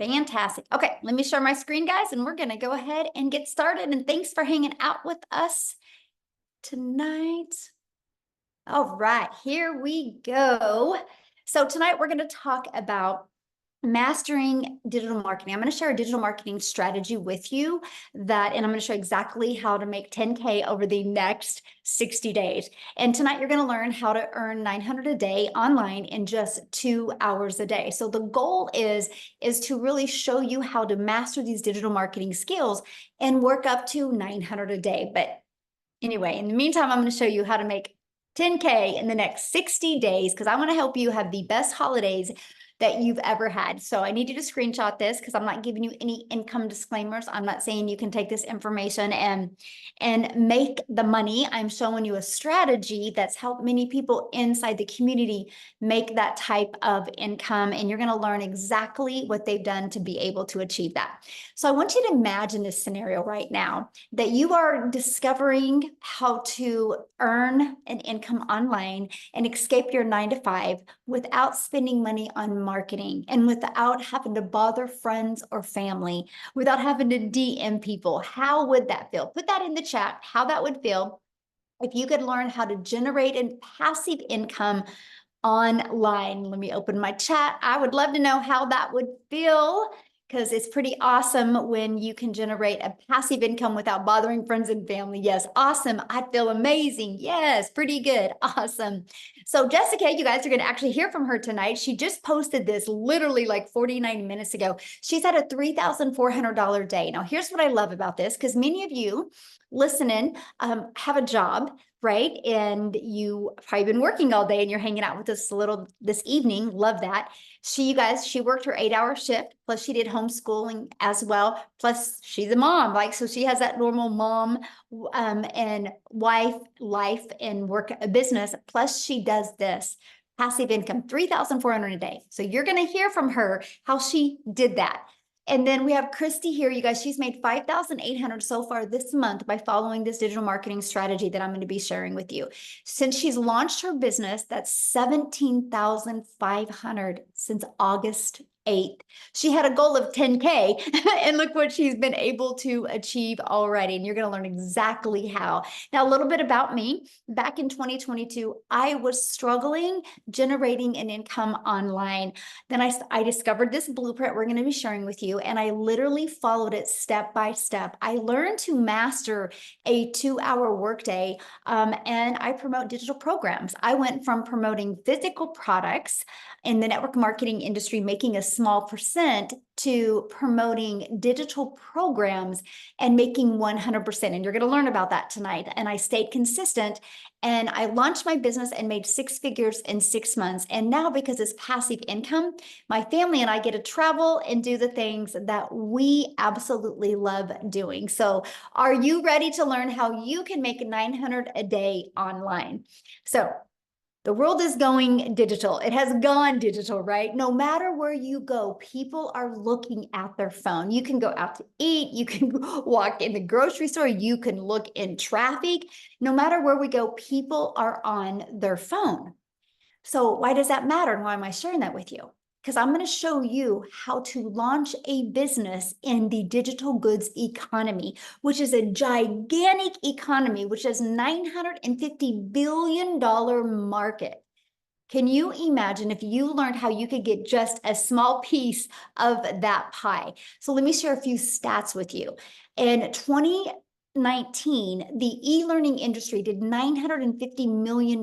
Fantastic. Okay, let me share my screen, guys, and we're going to go ahead and get started. And thanks for hanging out with us tonight. All right, here we go. So tonight we're going to talk about mastering digital marketing. I'm going to share a digital marketing strategy with you and I'm going to show exactly how to make 10K over the next 60 days. And tonight you're going to learn how to earn 900 a day online in just 2 hours a day. So the goal is to really show you how to master these digital marketing skills and work up to 900 a day. But anyway, in the meantime, I'm going to show you how to make 10K in the next 60 days because I want to help you have the best holidays that you've ever had. So I need you to screenshot this because I'm not giving you any income disclaimers. I'm not saying you can take this information and make the money. I'm showing you a strategy that's helped many people inside the community make that type of income. And you're going to learn exactly what they've done to be able to achieve that. So I want you to imagine this scenario right now that you are discovering how to earn an income online and escape your 9 to 5 without spending money on marketing and without having to bother friends or family, without having to DM people. How would that feel? Put that in the chat, how that would feel if you could learn how to generate a passive income online. Let me open my chat. I would love to know how that would feel because it's pretty awesome when you can generate a passive income without bothering friends and family. Yes, awesome. I feel amazing. Yes, pretty good. Awesome. So Jessica, you guys are going to actually hear from her tonight. She just posted this literally like 49 minutes ago. She's at a $3,400 day. Now, here's what I love about this, because many of you listening have a job, right? And you probably been working all day and you're hanging out with us this evening. Love that. She worked her 8-hour shift, plus she did homeschooling as well. Plus she's a mom, so she has that normal mom and wife life and work a business. Plus she does this passive income, 3,400 a day. So you're going to hear from her how she did that. And then we have Christy here, you guys. She's made 5,800 so far this month by following this digital marketing strategy that I'm going to be sharing with you. Since she's launched her business, that's 17,500 since August 8th. She had a goal of 10K and look what she's been able to achieve already. And you're going to learn exactly how. Now, a little bit about me. Back in 2022, I was struggling generating an income online. Then I discovered this blueprint we're going to be sharing with you, and I literally followed it step by step. I learned to master a 2-hour workday, and I promote digital programs. I went from promoting physical products in the network marketing industry, making a small percent, to promoting digital programs and making 100%. And you're going to learn about that tonight. And I stayed consistent and I launched my business and made 6 figures in 6 months. And now, because it's passive income, my family and I get to travel and do the things that we absolutely love doing. So are you ready to learn how you can make 900 a day online? So the world is going digital. It has gone digital, right? No matter where you go, people are looking at their phone. You can go out to eat. You can walk in the grocery store. You can look in traffic. No matter where we go, people are on their phone. So why does that matter? And why am I sharing that with you? Because I'm going to show you how to launch a business in the digital goods economy, which is a gigantic economy, which is $950 billion market. Can you imagine if you learned how you could get just a small piece of that pie? So let me share a few stats with you. In 2019, the e-learning industry did $950 million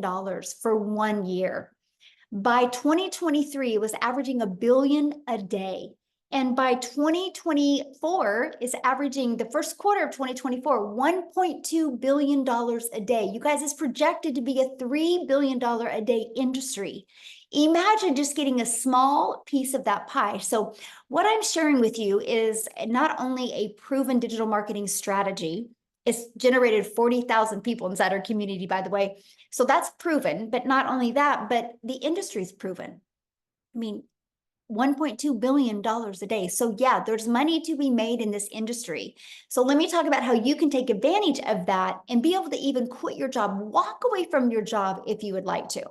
for 1 year. By 2023, it was averaging $1 billion a day. And by 2024, it's averaging, the first quarter of 2024, $1.2 billion a day. You guys, it's projected to be a $3 billion a day industry. Imagine just getting a small piece of that pie. So what I'm sharing with you is not only a proven digital marketing strategy. It's generated 40,000 people inside our community, by the way. So that's proven, but not only that, but the industry's proven. I mean, $1.2 billion a day. So yeah, there's money to be made in this industry. So let me talk about how you can take advantage of that and be able to even quit your job, walk away from your job if you would like to.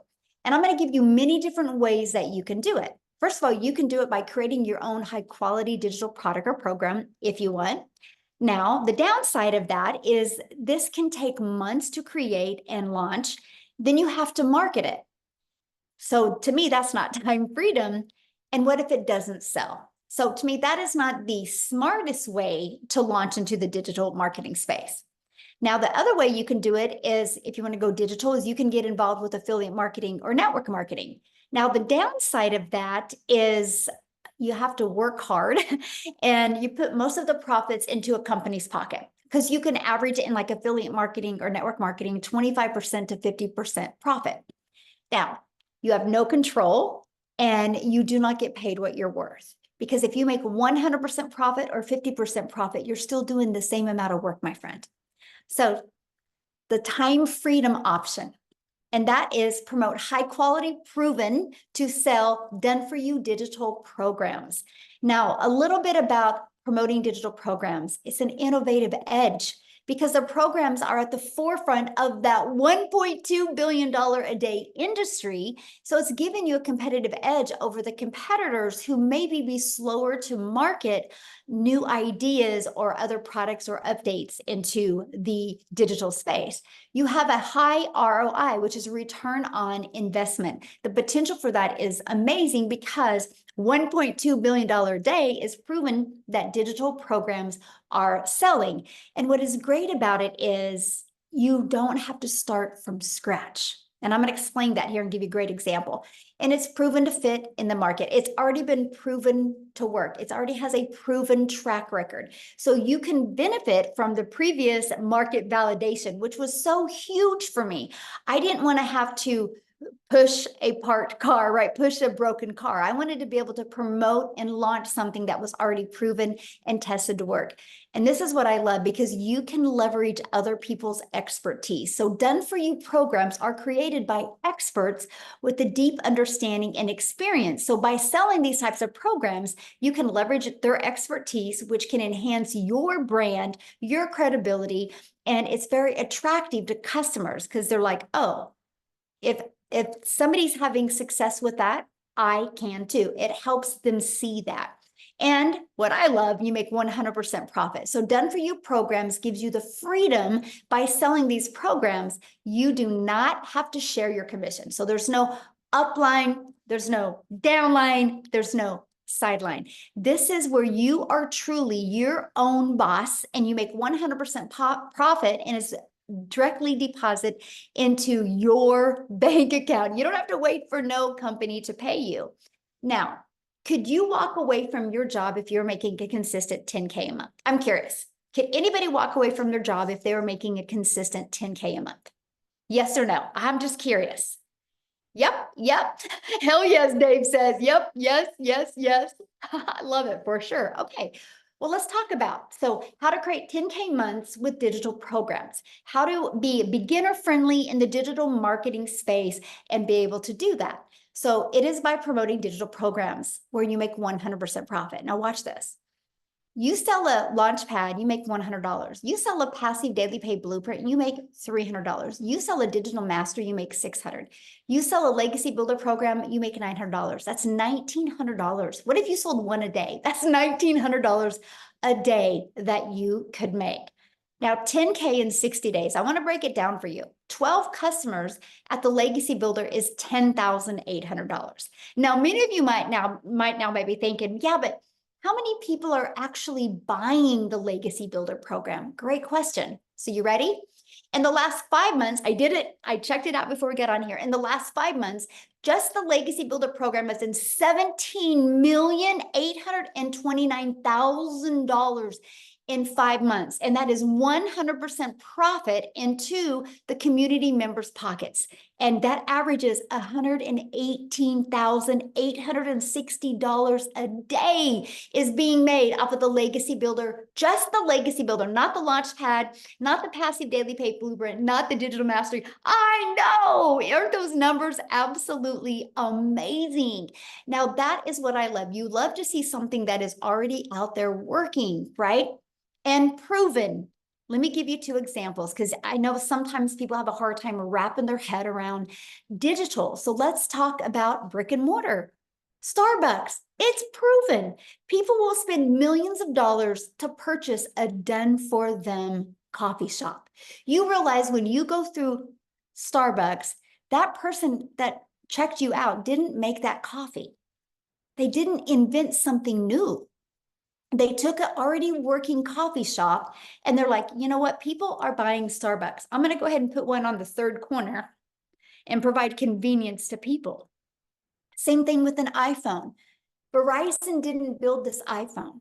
And I'm going to give you many different ways that you can do it. First of all, you can do it by creating your own high quality digital product or program if you want. Now, the downside of that is this can take months to create and launch. Then you have to market it. So to me, that's not time freedom. And what if it doesn't sell? So to me, that is not the smartest way to launch into the digital marketing space. Now, the other way you can do it is, if you want to go digital, is you can get involved with affiliate marketing or network marketing. Now, the downside of that is you have to work hard and you put most of the profits into a company's pocket, because you can average in like affiliate marketing or network marketing 25% to 50% profit. Now, you have no control and you do not get paid what you're worth. Because if you make 100% profit or 50% profit, you're still doing the same amount of work, my friend. So the time freedom option, and that is promote high quality, proven to sell, done for you digital programs. Now, a little bit about promoting digital programs. It's an innovative edge because the programs are at the forefront of that $1.2 billion a day industry. So it's giving you a competitive edge over the competitors who maybe be slower to market new ideas or other products or updates into the digital space. You have a high ROI, which is a return on investment. The potential for that is amazing because $1.2 billion a day is proven that digital programs are selling. And what is great about it is you don't have to start from scratch. And I'm going to explain that here and give you a great example. And it's proven to fit in the market. It's already been proven to work. It already has a proven track record. So you can benefit from the previous market validation, which was so huge for me. I didn't want to have to push a parked car, right? Push a broken car. I wanted to be able to promote and launch something that was already proven and tested to work. And this is what I love, because you can leverage other people's expertise. So done for you programs are created by experts with a deep understanding and experience. So by selling these types of programs, you can leverage their expertise, which can enhance your brand, your credibility, and it's very attractive to customers because they're like, oh, if somebody's having success with that, I can too. It helps them see that. And what I love, you make 100% profit. So done for you programs gives you the freedom by selling these programs. You do not have to share your commission. So there's no upline, there's no downline, there's no sideline. This is where you are truly your own boss and you make 100% profit, and it's directly deposit into your bank account. You don't have to wait for no company to pay you. Now, could you walk away from your job if you're making a consistent 10K a month? I'm curious. Could anybody walk away from their job if they were making a consistent 10K a month? Yes or no? I'm just curious. Yep. Hell yes, Dave says. Yep. Yes. I love it for sure. Okay. Well, let's talk about how to create 10K months with digital programs, how to be beginner friendly in the digital marketing space and be able to do that. So it is by promoting digital programs where you make 100% profit. Now watch this. You sell a launch pad, you make $100. You sell a passive daily pay blueprint, you make $300. You sell a digital master, you make $600. You sell a legacy builder program, you make $900. That's $1,900. What if you sold one a day? That's $1,900 a day that you could make. Now, 10K in 60 days. I want to break it down for you. 12 customers at the Legacy Builder is $10,800. Now, many of you might now be thinking, yeah, but how many people are actually buying the Legacy Builder program? Great question. So you ready? In the last 5 months, I checked it out before we get on here. In the last 5 months, just the Legacy Builder program has been $17,829,000 in 5 months. And that is 100% profit into the community members' pockets. And that averages $118,860 a day is being made off of the Legacy Builder, just the Legacy Builder, not the Launchpad, not the Passive Daily Pay Blueprint, not the Digital Mastery. I know, aren't those numbers absolutely amazing? Now, that is what I love. You love to see something that is already out there working, right? And proven. Let me give you 2 examples because I know sometimes people have a hard time wrapping their head around digital. So let's talk about brick and mortar. Starbucks, it's proven. People will spend millions of dollars to purchase a done for them coffee shop. You realize when you go through Starbucks, that person that checked you out didn't make that coffee. They didn't invent something new. They took an already working coffee shop and they're like, you know what? People are buying Starbucks. I'm going to go ahead and put one on the third corner and provide convenience to people. Same thing with an iPhone. Verizon didn't build this iPhone,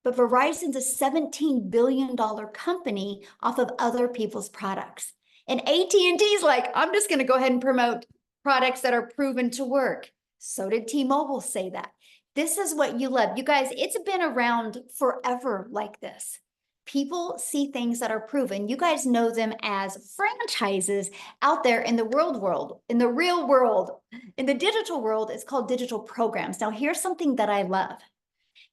but Verizon's a $17 billion company off of other people's products. And AT&T's like, I'm just going to go ahead and promote products that are proven to work. So did T-Mobile say that. This is what you love. You guys, it's been around forever like this. People see things that are proven. You guys know them as franchises out there in the world, in the real world. In the digital world, it's called digital programs. Now, here's something that I love.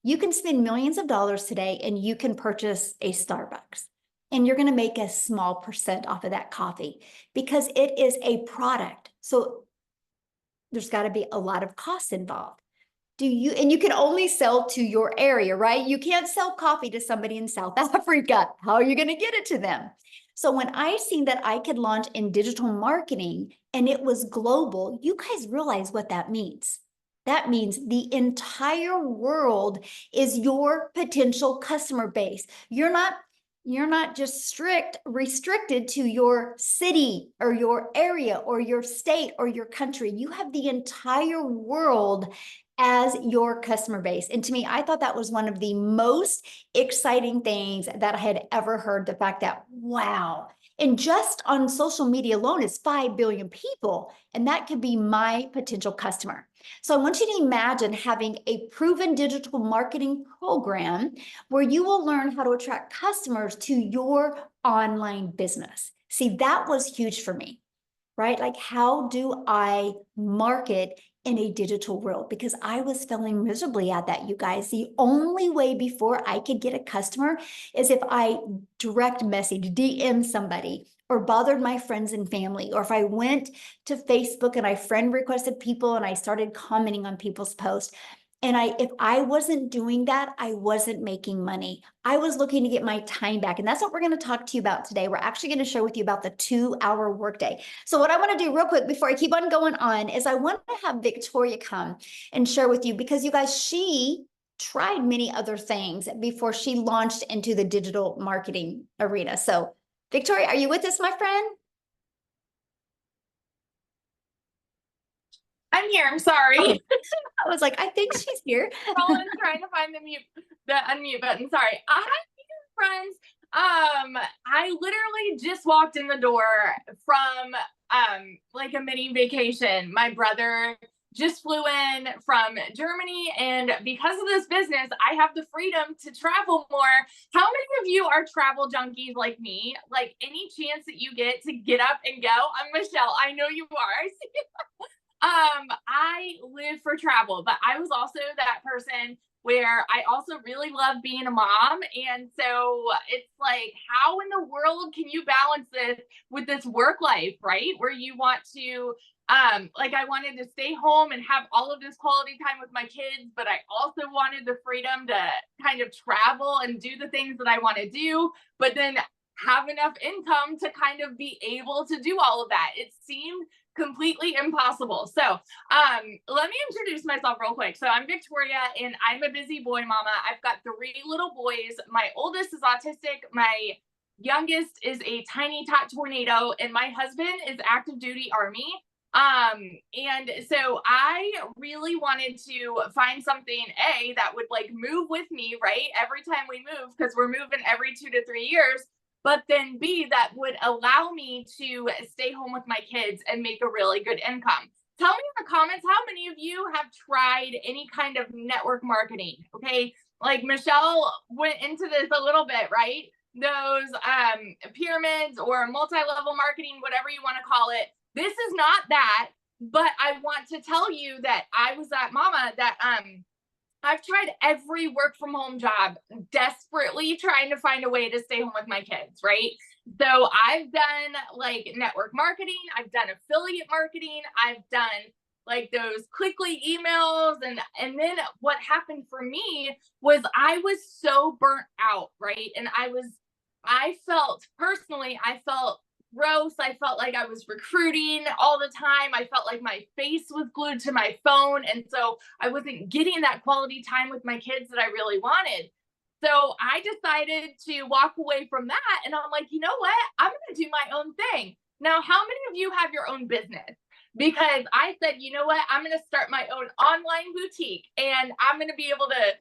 You can spend millions of dollars today and you can purchase a Starbucks. And you're going to make a small percent off of that coffee because it is a product. So there's got to be a lot of costs involved. And you can only sell to your area, right? You can't sell coffee to somebody in South Africa. How are you going to get it to them? So when I seen that I could launch in digital marketing and it was global, you guys realize what that means. That means the entire world is your potential customer base. You're not just restricted to your city or your area or your state or your country. You have the entire world as your customer base. And to me, I thought that was one of the most exciting things that I had ever heard. The fact that, wow, and just on social media alone is 5 billion people, and that could be my potential customer. So I want you to imagine having a proven digital marketing program where you will learn how to attract customers to your online business. See, that was huge for me, right? Like, how do I market in a digital world? Because I was failing miserably at that, you guys. The only way before I could get a customer is if I direct message, DM somebody, or bothered my friends and family, or if I went to Facebook and I friend requested people and I started commenting on people's posts. And if I wasn't doing that, I wasn't making money. I was looking to get my time back. And that's what we're going to talk to you about today. We're actually going to share with you about the 2-hour workday. So what I want to do real quick before I keep on going on is I want to have Victoria come and share with you, because you guys, she tried many other things before she launched into the digital marketing arena. So Victoria, are you with us, my friend? I'm here. I'm sorry. Okay. I was like, I think she's here. Roland's trying to find the unmute button. Sorry. I have friends. I literally just walked in the door from like a mini vacation. My brother just flew in from Germany, and because of this business, I have the freedom to travel more. How many of you are travel junkies like me? Like, any chance that you get to get up and go? I'm Michelle. I know you are. I live for travel, but I was also that person where I also really love being a mom. And so it's like, how in the world can you balance this with this work life, right? Where you want to, like, I wanted to stay home and have all of this quality time with my kids, but I also wanted the freedom to kind of travel and do the things that I want to do, but then have enough income to kind of be able to do all of that. It seemed completely impossible. So let me introduce myself real quick. So I'm Victoria, and I'm a busy boy mama. I've got 3 little boys. My oldest is autistic. My youngest is a tiny tot tornado, and my husband is active duty Army. And so I really wanted to find something that would like move with me, right? Every time we move, because we're moving every 2 to 3 years. But then B, that would allow me to stay home with my kids and make a really good income. Tell me in the comments, how many of you have tried any kind of network marketing? Okay. Like Michelle went into this a little bit, right? Those pyramids or multi-level marketing, whatever you want to call it. This is not that, but I want to tell you that I was that mama that I've tried every work from home job, desperately trying to find a way to stay home with my kids, right? So I've done like network marketing, I've done affiliate marketing, I've done like those quickly emails. And then what happened for me was I was so burnt out, right? And I felt personally, I felt gross. I felt like I was recruiting all the time. I felt like my face was glued to my phone. And so I wasn't getting that quality time with my kids that I really wanted. So I decided to walk away from that. And I'm like, you know what? I'm going to do my own thing. Now, how many of you have your own business? Because I said, you know what? I'm going to start my own online boutique and I'm going to be able to,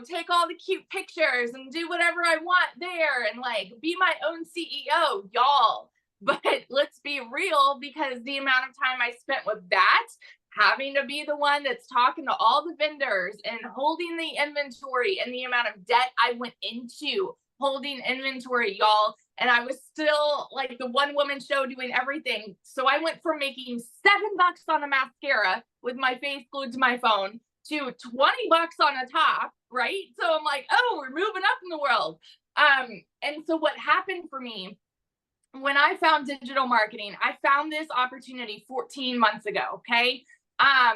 take all the cute pictures and do whatever I want there and like be my own CEO, y'all. But let's be real, because the amount of time I spent with that, having to be the one that's talking to all the vendors and holding the inventory, and the amount of debt I went into holding inventory, y'all. And I was still like the one woman show doing everything. So I went from making $7 on a mascara with my face glued to my phone to $20 on a top, right? So I'm like, oh, we're moving up in the world. And so what happened for me when I found digital marketing, I found this opportunity 14 months ago. Okay.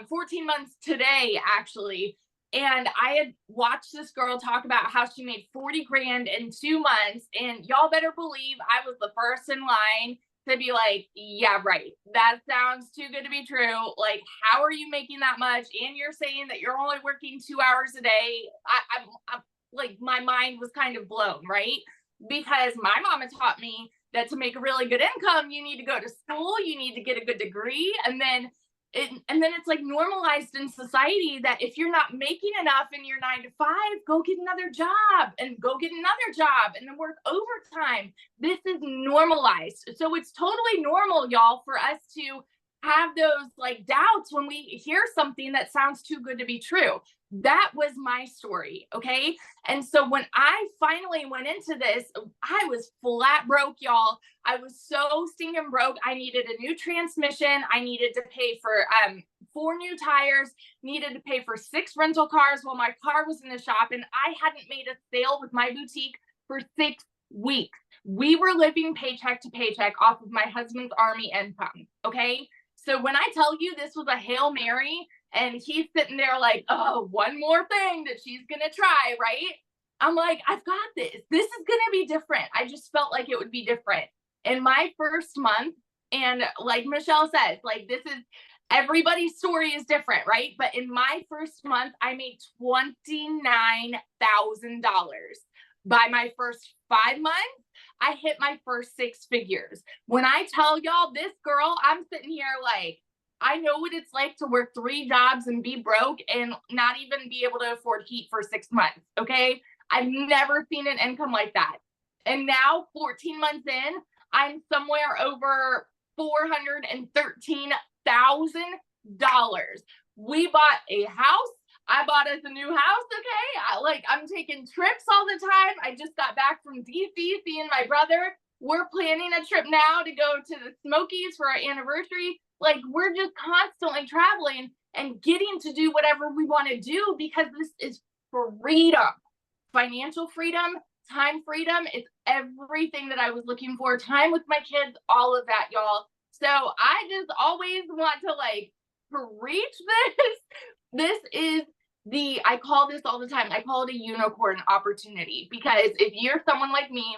14 months today, actually. And I had watched this girl talk about how she made 40 grand in 2 months. And y'all better believe I was the first in line to be like, yeah, right. That sounds too good to be true. Like, how are you making that much? And you're saying that you're only working 2 hours a day. I'm like, my mind was kind of blown, right? Because my mama taught me that to make a really good income, you need to go to school, you need to get a good degree, and then it's like normalized in society that if you're not making enough in your 9 to 5, go get another job and go get another job and then work overtime. This is normalized. So it's totally normal, y'all, for us to have those like doubts when we hear something that sounds too good to be true. That was my story. Okay. And so when I finally went into this, I was flat broke, y'all. I was so stinking broke. I needed a new transmission. I needed to pay for 4 new tires, needed to pay for 6 rental cars while my car was in the shop. And I hadn't made a sale with my boutique for 6 weeks. We were living paycheck to paycheck off of my husband's Army income. Okay. So when I tell you this was a Hail Mary, and he's sitting there like, oh, one more thing that she's going to try, right? I'm like, I've got this. This is going to be different. I just felt like it would be different. In my first month, and like Michelle says, like this is, everybody's story is different, right? But in my first month, I made $29,000. By my first 5 months, I hit my first 6 figures. When I tell y'all, this girl, I'm sitting here like, I know what it's like to work 3 jobs and be broke and not even be able to afford heat for 6 months. Okay. I've never seen an income like that. And now 14 months in, I'm somewhere over $413,000. We bought a house. I bought us a new house. Okay. I'm taking trips all the time. I just got back from DC seeing my brother. We're planning a trip now to go to the Smokies for our anniversary. Like, we're just constantly traveling and getting to do whatever we want to do, because this is freedom, financial freedom, time freedom. It's everything that I was looking for. Time with my kids, all of that, y'all. So I just always want to like preach this. This is I call this all the time, I call it a unicorn opportunity, because if you're someone like me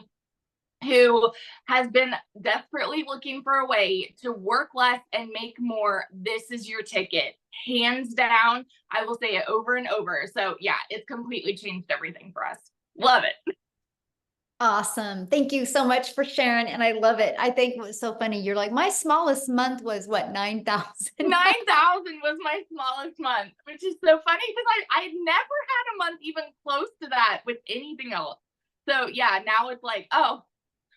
who has been desperately looking for a way to work less and make more, this is your ticket. Hands down. I will say it over and over. So yeah, it's completely changed everything for us. Love it. Awesome. Thank you so much for sharing. And I love it. I think it was so funny. You're like, my smallest month was what, 9,000? 9,000 was my smallest month, which is so funny because I never had a month even close to that with anything else. So yeah, now it's like, oh,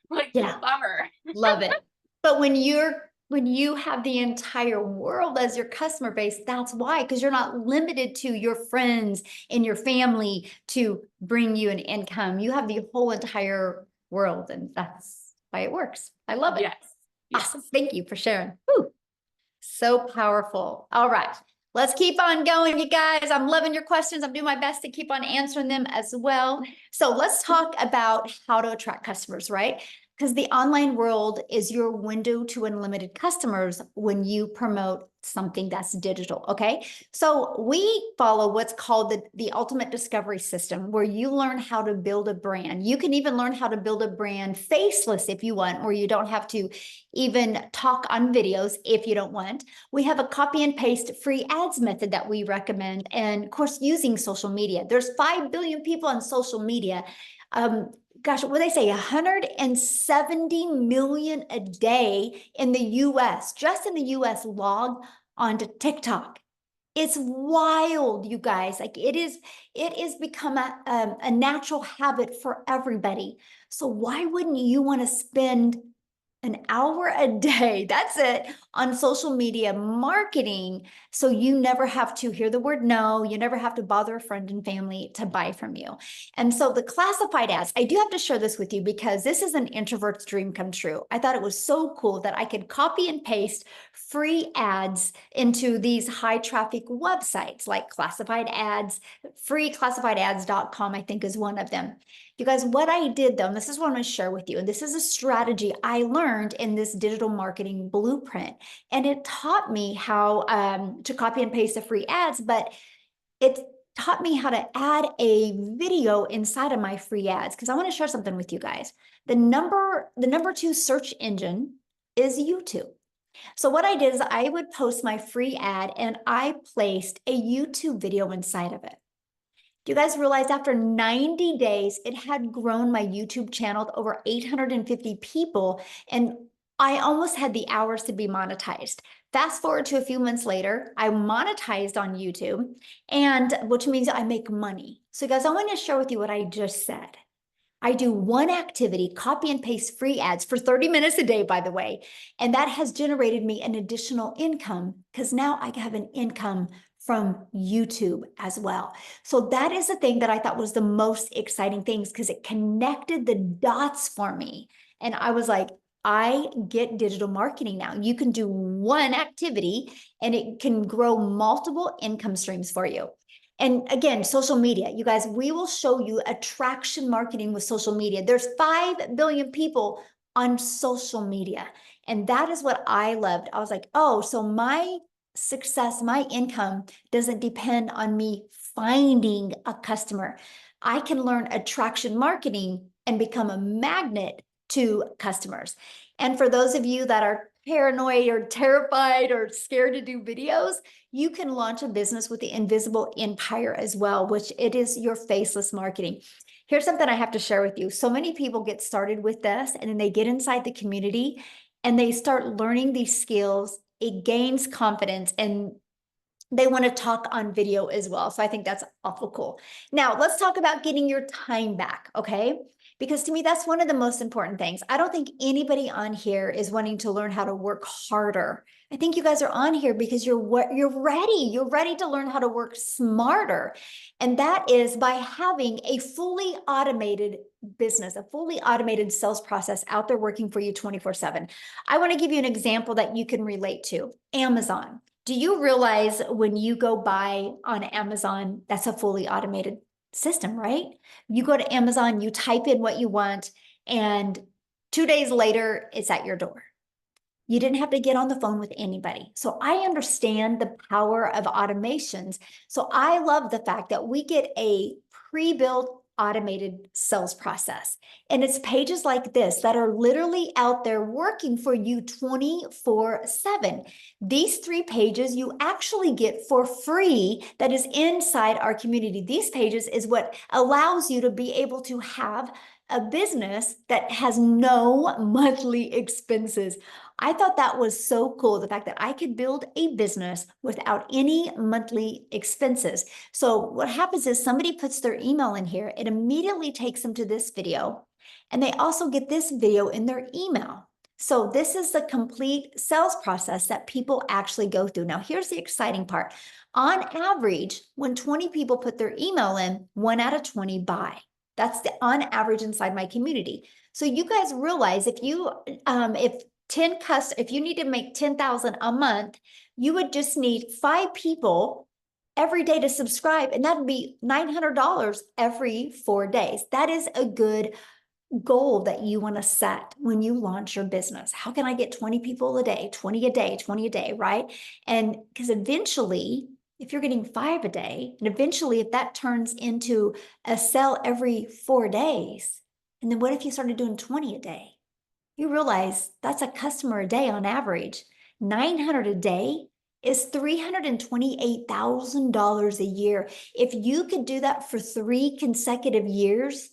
like, Yeah. bummer. Love it. But when you have the entire world as your customer base, that's why, because you're not limited to your friends and your family to bring you an income. You have the whole entire world, and that's why it works. I love it. Yes. Awesome. Thank you for sharing. Whew. So powerful. All right. Let's keep on going, you guys. I'm loving your questions. I'm doing my best to keep on answering them as well. So let's talk about how to attract customers, right? because the online world is your window to unlimited customers when you promote something that's digital, okay? So we follow what's called the ultimate discovery system, where you learn how to build a brand. You can even learn how to build a brand faceless if you want, or you don't have to even talk on videos if you don't want. We have a copy and paste free ads method that we recommend, and of course, using social media. There's 5 billion people on social media. Gosh, what they say, 170 million a day in the US, just in the US, log onto TikTok. It's wild, you guys. Like it is become a natural habit for everybody. So why wouldn't you want to spend an hour a day, that's it, on social media marketing, so you never have to hear the word no, you never have to bother a friend and family to buy from you. And so the classified ads, I do have to share this with you because this is an introvert's dream come true. I thought it was so cool that I could copy and paste free ads into these high traffic websites like classified ads. Freeclassifiedads.com, I think, is one of them. You guys, what I did though, and this is what I'm going to share with you, and this is a strategy I learned in this digital marketing blueprint, and it taught me how to copy and paste the free ads, but it taught me how to add a video inside of my free ads, because I want to share something with you guys. The number 2 search engine is YouTube. So what I did is I would post my free ad and I placed a YouTube video inside of it. Do you guys realize after 90 days, it had grown my YouTube channel to over 850 people, and I almost had the hours to be monetized. Fast forward to a few months later, I monetized on YouTube, and which means I make money. So guys, I want to share with you what I just said. I do one activity, copy and paste free ads for 30 minutes a day, by the way. And that has generated me an additional income, because now I have an income from YouTube as well. So that is the thing that I thought was the most exciting things, because it connected the dots for me. And I was like, I get digital marketing now. You can do one activity and it can grow multiple income streams for you. And again, social media, you guys, we will show you attraction marketing with social media. There's 5 billion people on social media. And that is what I loved. I was like, oh, so my success, my income doesn't depend on me finding a customer. I can learn attraction marketing and become a magnet to customers. And for those of you that are paranoid or terrified or scared to do videos, you can launch a business with the Invisible Empire as well, which it is your faceless marketing. Here's something I have to share with you. So many people get started with this and then they get inside the community and they start learning these skills. It gains confidence and they want to talk on video as well. So I think that's awful cool. Now let's talk about getting your time back, okay? Because to me, that's one of the most important things. I don't think anybody on here is wanting to learn how to work harder. I think you guys are on here because you're ready. You're ready to learn how to work smarter. And that is by having a fully automated business, a fully automated sales process out there working for you 24/7. I want to give you an example that you can relate to. Amazon. Do you realize when you go buy on Amazon, that's a fully automated system, right? You go to Amazon, you type in what you want, and 2 days later, it's at your door. You didn't have to get on the phone with anybody. So I understand the power of automations. So I love the fact that we get a pre-built automated sales process. And it's pages like this that are literally out there working for you 24/7. These 3 pages you actually get for free that is inside our community. These pages is what allows you to be able to have a business that has no monthly expenses. I thought that was so cool, the fact that I could build a business without any monthly expenses. So what happens is somebody puts their email in here, it immediately takes them to this video, and they also get this video in their email. So this is the complete sales process that people actually go through. Now, here's the exciting part. On average, when 20 people put their email in, 1 out of 20 buy. That's the on average inside my community. So you guys realize if you if you need to make 10,000 a month, you would just need 5 people every day to subscribe, and that would be $900 every 4 days. That is a good goal that you want to set when you launch your business. How can I get 20 people a day, 20 a day, 20 a day, right? And because eventually, if you're getting 5 a day, and eventually if that turns into a sell every 4 days, and then what if you started doing 20 a day? You realize that's a customer a day on average. 900 a day is $328,000 a year. If you could do that for 3 consecutive years,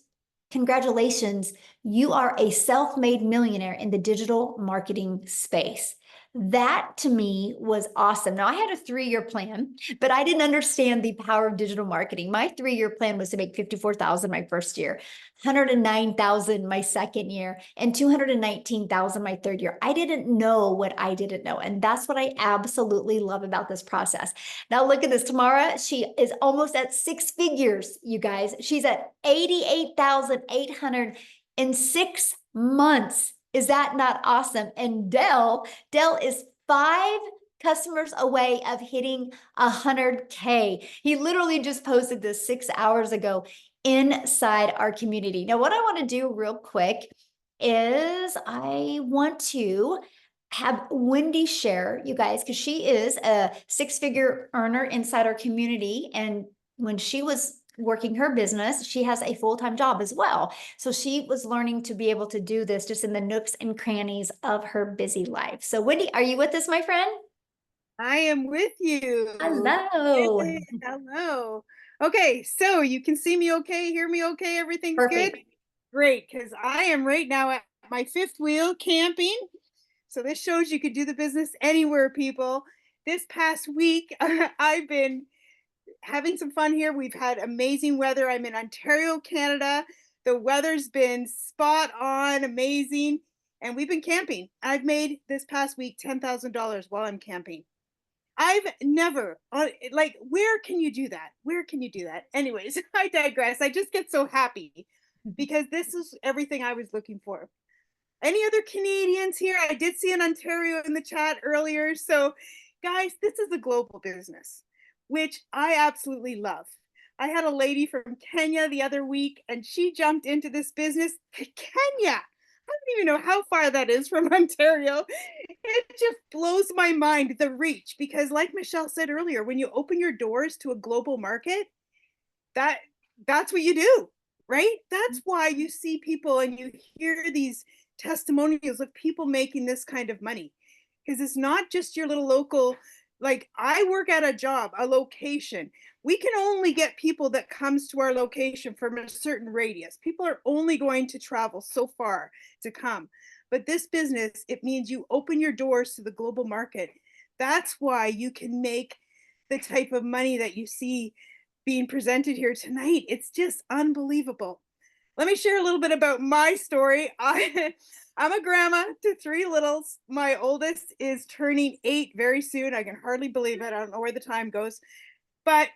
congratulations, you are a self-made millionaire in the digital marketing space. That to me was awesome. Now I had a 3-year plan, but I didn't understand the power of digital marketing. My 3-year plan was to make 54,000 my first year, 109,000 my second year, and 219,000 my third year. I didn't know what I didn't know. And that's what I absolutely love about this process. Now look at this. Tamara, she is almost at 6 figures, you guys. She's at 88,800 in 6 months. Is that not awesome? And Dell is 5 customers away of hitting 100K. He literally just posted this 6 hours ago inside our community. Now, what I want to do real quick is I want to have Wendy share, you guys, because she is a 6-figure earner inside our community. And when she was working her business, she has a full-time job as well. So she was learning to be able to do this just in the nooks and crannies of her busy life. So Wendy, are you with us, my friend? I am with you. Hello. Yay, hello. Okay, so you can see me okay, hear me okay, everything's Perfect. good? Great, because I am right now at my 5th wheel camping. So this shows you could do the business anywhere, people. This past week, I've been having some fun here. We've had amazing weather. I'm in Ontario, Canada. The weather's been spot on, amazing. And we've been camping. I've made this past week $10,000 while I'm camping. I've never, like, where can you do that? Where can you do that? Anyways, I digress. I just get so happy because this is everything I was looking for. Any other Canadians here? I did see an Ontario in the chat earlier. So, guys, this is a global business, which I absolutely love. I had a lady from Kenya the other week, and she jumped into this business. Kenya! I don't even know how far that is from Ontario. It just blows my mind, the reach, because like Michelle said earlier, when you open your doors to a global market, that that's what you do, right? That's why you see people and you hear these testimonials of people making this kind of money, because it's not just your little local. Like, I work at a job, a location. We can only get people that comes to our location from a certain radius. People are only going to travel so far to come. But this business, it means you open your doors to the global market. That's why you can make the type of money that you see being presented here tonight. It's just unbelievable. Let me share a little bit about my story. I'm a grandma to 3 littles. My oldest is turning 8 very soon. I can hardly believe it. I don't know where the time goes. But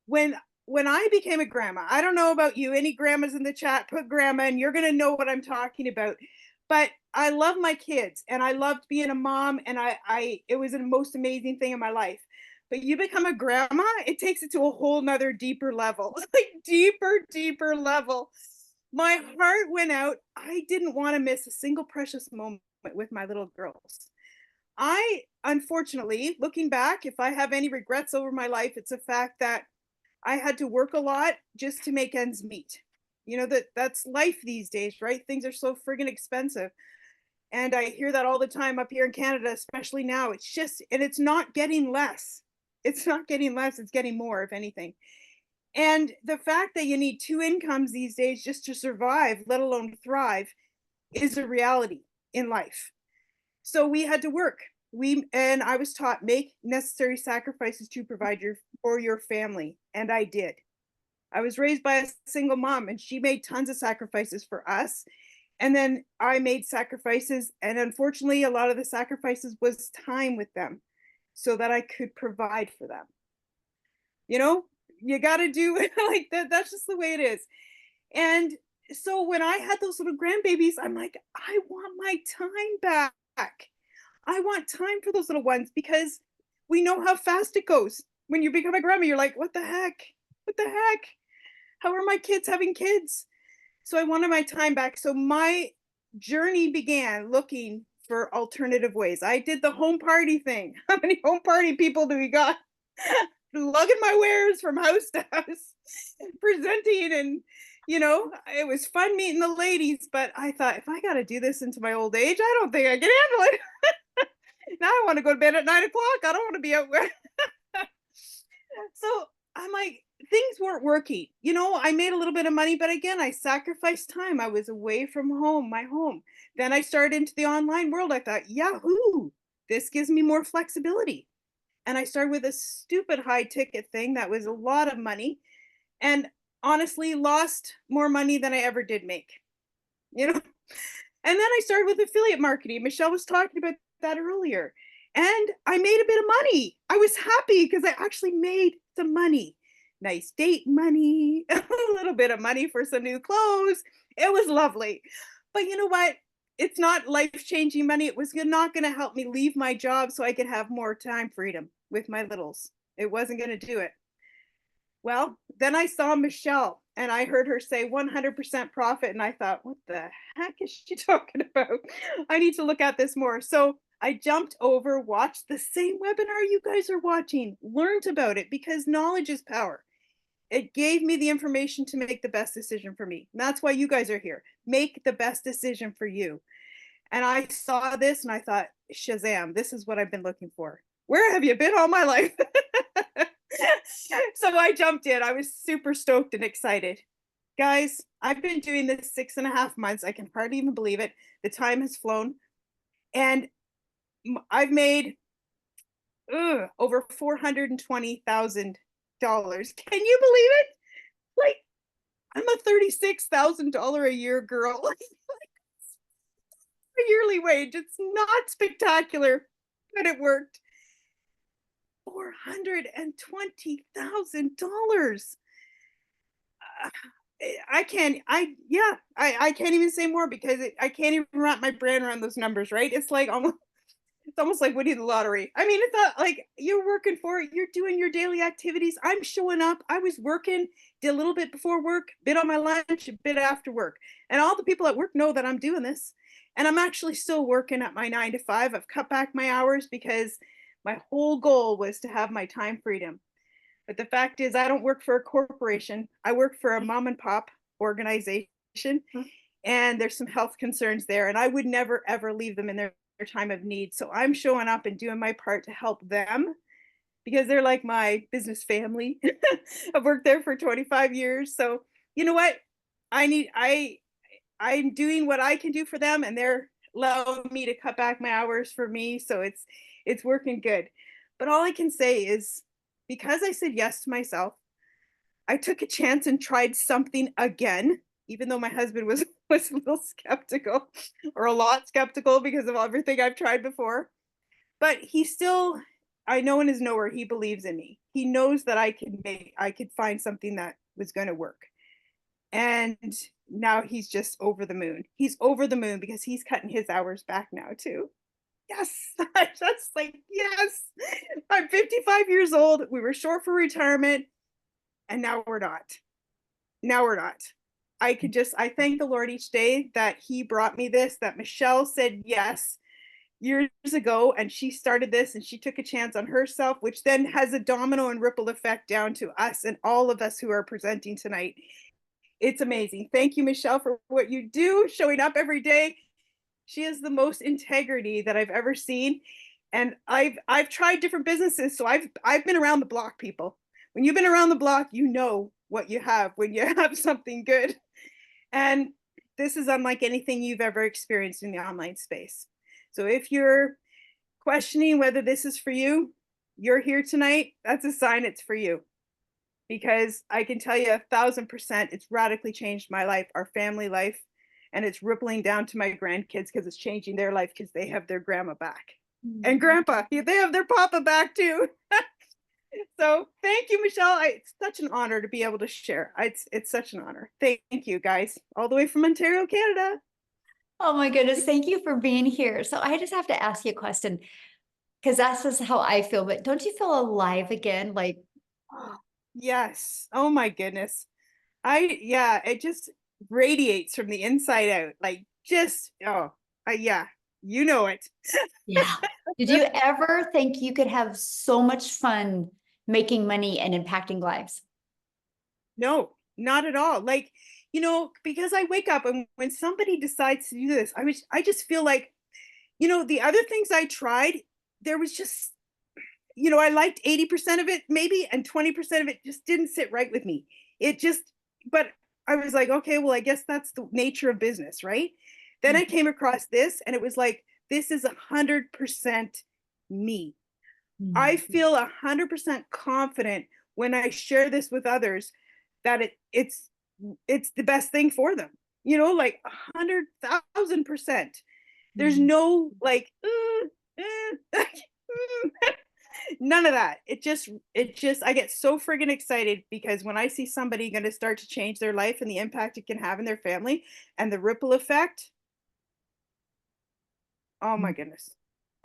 when I became a grandma, I don't know about you, any grandmas in the chat, put grandma and you're going to know what I'm talking about. But I love my kids and I loved being a mom, and it was the most amazing thing in my life. But you become a grandma, it takes it to a whole nother deeper level, like deeper level. My heart went out. I didn't want to miss a single precious moment with my little girls. I, unfortunately, looking back, if I have any regrets over my life, it's the fact that I had to work a lot just to make ends meet. You know, that's life these days, right? Things are so friggin' expensive. And I hear that all the time up here in Canada, especially now. It's just, and it's not getting less. It's not getting less, it's getting more, if anything. And the fact that you need 2 incomes these days just to survive, let alone thrive, is a reality in life. So we had to work. And I was taught, make necessary sacrifices to provide for your family, and I did. I was raised by a single mom, and she made tons of sacrifices for us. And then I made sacrifices, and unfortunately, a lot of the sacrifices was time with them so that I could provide for them. You know, you got to do like that. That's just the way it is. And so when I had those little grandbabies, I'm like, I want my time back. I want time for those little ones, because we know how fast it goes. When you become a grandma, you're like, what the heck? What the heck? How are my kids having kids? So I wanted my time back. So my journey began looking for alternative ways. I did the home party thing. How many home party people do we got? Lugging my wares from house to house, presenting, and it was fun meeting the ladies. But I thought, if I got to do this into my old age, I don't think I can handle it. Now I want to go to bed at 9 o'clock. I don't want to be out where. So I'm like, things weren't working. I made a little bit of money, but again, I sacrificed time. I was away from home, my home. Then I started into the online world. I thought, Yahoo, this gives me more flexibility. And I started with a stupid high ticket thing that was a lot of money, and honestly lost more money than I ever did make. And then I started with affiliate marketing. Michelle was talking about that earlier. And I made a bit of money. I was happy because I actually made some money. Nice date money, a little bit of money for some new clothes. It was lovely. But you know what? It's not life-changing money. It was not going to help me leave my job so I could have more time freedom with my littles. It wasn't going to do it. Well, then I saw Michelle and I heard her say 100% profit. And I thought, what the heck is she talking about? I need to look at this more. So I jumped over, watched the same webinar you guys are watching, learned about it, because knowledge is power. It gave me the information to make the best decision for me. And that's why you guys are here. Make the best decision for you. And I saw this and I thought, Shazam, this is what I've been looking for. Where have you been all my life? So I jumped in. I was super stoked and excited. Guys, I've been doing this 6.5 months. I can hardly even believe it. The time has flown. And I've made over $420,000. Can you believe it? Like, I'm a $36,000 a year girl. A yearly wage. It's not spectacular, but it worked. $420,000. I can't even say more because I can't even wrap my brain around those numbers, right? It's almost like winning the lottery. I mean, it's not like you're working for it. You're doing your daily activities. I'm showing up. I was working, did a little bit before work, bit on my lunch, a bit after work. And all the people at work know that I'm doing this. And I'm actually still working at my 9 to 5. I've cut back my hours because my whole goal was to have my time freedom. But the fact is, I don't work for a corporation. I work for a mom and pop organization, and there's some health concerns there. And I would never, ever leave them in their time of need. So I'm showing up and doing my part to help them because they're like my business family. I've worked there for 25 years. So you know what? I'm doing what I can do for them, and they're allowing me to cut back my hours for me. So it's working good. But all I can say is, because I said yes to myself, I took a chance and tried something again, even though my husband was a little skeptical, or a lot skeptical because of everything I've tried before. But he still, I know in his knower, he believes in me. He knows that I could find something that was going to work. And now he's just over the moon. He's over the moon because he's cutting his hours back now too. Yes, that's like, yes, I'm 55 years old. We were short for retirement, and now we're not. Now we're not. I thank the Lord each day that he brought me this, that Michelle said yes years ago, and she started this and she took a chance on herself, which then has a domino and ripple effect down to us and all of us who are presenting tonight. It's amazing. Thank you, Michelle, for what you do, showing up every day. She has the most integrity that I've ever seen. And I've tried different businesses. So I've been around the block, people. When you've been around the block, you know what you have when you have something good. And this is unlike anything you've ever experienced in the online space. So if you're questioning whether this is for you, you're here tonight, that's a sign it's for you. Because I can tell you 1,000%, it's radically changed my life, our family life. And it's rippling down to my grandkids because it's changing their life because they have their grandma back. And grandpa, they have their papa back too. So thank you, Michelle. It's such an honor to be able to share. It's such an honor. Thank you, guys, all the way from Ontario, Canada. Oh my goodness, thank you for being here. So I just have to ask you a question, because that's just how I feel. But don't you feel alive again? Like, Yes. Oh my goodness. It just, radiates from the inside out. Like just, oh, yeah, you know it. Yeah. Did you ever think you could have so much fun making money and impacting lives? No, not at all. Like, because I wake up and when somebody decides to do this, I just feel like, the other things I tried, there was just, I liked 80% of it maybe, and 20% of it just didn't sit right with me. It just, but I was like, okay, well, I guess that's the nature of business, right? Then I came across this and it was like, this is 100% me. I Mhm. feel 100% confident when I share this with others that it's the best thing for them. Like 100,000%. There's Mhm. no like, none of that. It just, I get so friggin' excited because when I see somebody going to start to change their life and the impact it can have in their family and the ripple effect, oh my goodness,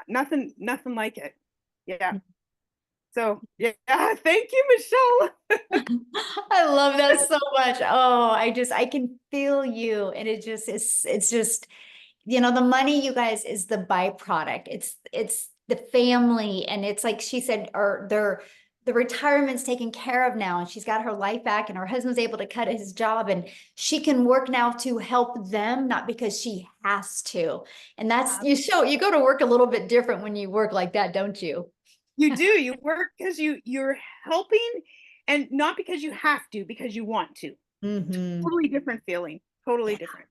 nothing like it. Yeah. So yeah, thank you, Michelle. I love that so much. Oh, I can feel you. And it's just, the money, you guys, is the byproduct. It's the family. And it's like she said, or the retirement's taken care of now, and she's got her life back, and her husband's able to cut his job, and she can work now to help them, not because she has to. And that's, you go to work a little bit different when you work like that, don't you? You do. You work because you're helping, and not because you have to, because you want to. Mm-hmm. Totally different feeling. Totally different.